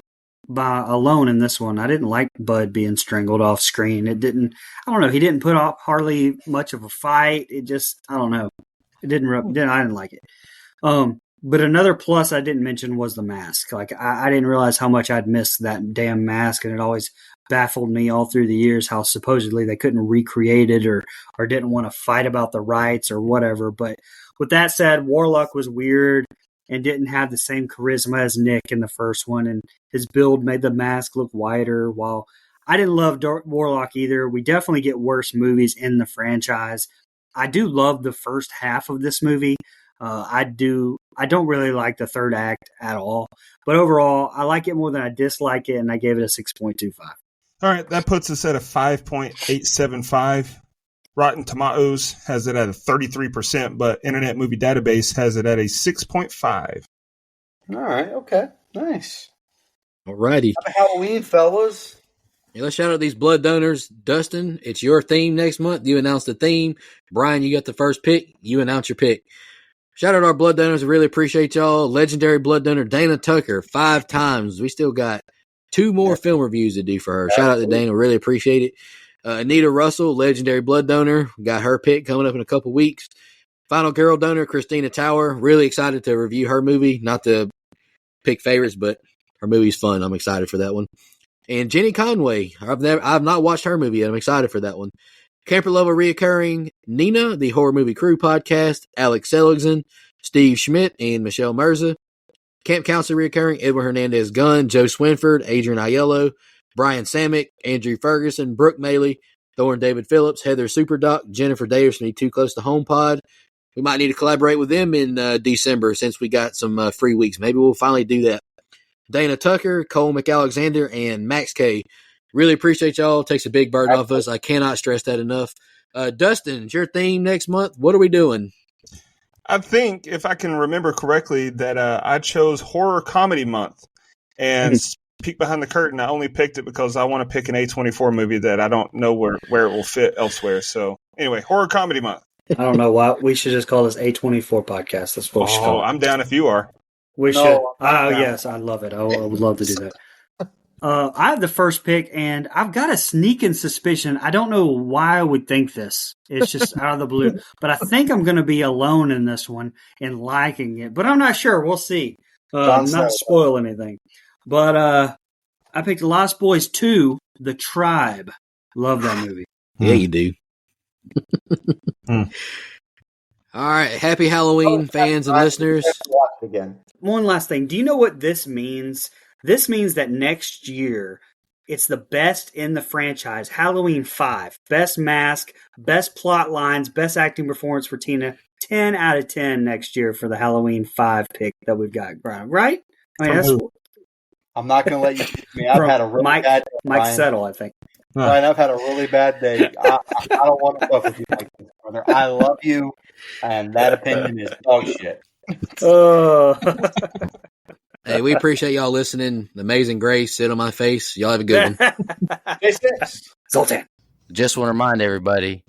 by alone in this one. I didn't like Bud being strangled off screen. It didn't, I don't know. He didn't put up hardly much of a fight. It just, I don't know. It didn't, I didn't like it. But another plus I didn't mention was the mask. Like, I didn't realize how much I'd missed that damn mask, and it always baffled me all through the years how supposedly they couldn't recreate it or didn't want to fight about the rights or whatever. But with that said, Warlock was weird and didn't have the same charisma as Nick in the first one, and his build made the mask look wider. While I didn't love Warlock either, we definitely get worse movies in the franchise. I do love the first half of this movie. I don't really like the third act at all, but overall, I like it more than I dislike it, and I gave it a 6.25. All right, that puts us at a 5.875. Rotten Tomatoes has it at a 33%, but Internet Movie Database has it at a 6.5. All right, okay, nice. All righty. Happy Halloween, fellas. Yeah, let's shout out these blood donors. Dustin, it's your theme next month. You announce the theme. Brian, you got the first pick. You announce your pick. Shout out our blood donors. I really appreciate y'all. Legendary blood donor Dana Tucker, 5 times. We still got 2 more film reviews to do for her. Shout out to Dana. Really appreciate it. Anita Russell, legendary blood donor. Got her pick coming up in a couple weeks. Final girl donor Christina Tower. Really excited to review her movie. Not to pick favorites, but her movie's fun. I'm excited for that one. And Jenny Conway. I've not watched her movie yet. I'm excited for that one. Camper Level Reoccurring, Nina, the Horror Movie Crew podcast, Alex Seligson, Steve Schmidt, and Michelle Mirza. Camp Counselor Reoccurring, Edwin Hernandez Gunn, Joe Swinford, Adrian Aiello, Brian Samick, Andrew Ferguson, Brooke Maley, Thorne David Phillips, Heather Superdoc, Jennifer Davis from the Too Close to Home Pod. We might need to collaborate with them in December since we got some free weeks. Maybe we'll finally do that. Dana Tucker, Cole McAlexander, and Max K. Really appreciate y'all. Takes a big burden off us. I cannot stress that enough. Dustin, it's your theme next month. What are we doing? I think, if I can remember correctly, that I chose Horror Comedy Month. And peek behind the curtain, I only picked it because I want to pick an A24 movie that I don't know where it will fit elsewhere. So, anyway, Horror Comedy Month. I don't know why. We should just call this A24 podcast. That's what we should call it. I'm down if you are. We No, should. I'm down. Yes, I love it. I would love to do that. I have the first pick, and I've got a sneaking suspicion. I don't know why I would think this. It's just out of the blue. But I think I'm going to be alone in this one and liking it. But I'm not sure. We'll see. Not to spoil anything. But I picked Lost Boys 2, The Tribe. Love that movie. Yeah, you do. All right. Happy Halloween, fans and listeners. Watch it again. One last thing. Do you know what this means? This means that next year, it's the best in the franchise. Halloween 5. Best mask, best plot lines, best acting performance for Tina. 10 out of 10 next year for the Halloween 5 pick that we've got, right? I mean, that's I'm not going to let you beat me. I've had a really bad day. Mike Ryan. Settle, I think. Ryan, I've had a really bad day. I don't want to fuck with you like this, brother. I love you, and that opinion is dog shit. Hey, we appreciate y'all listening. The Amazing Grace, Sit on My Face. Y'all have a good one. J6. Zoltan. Just want to remind everybody,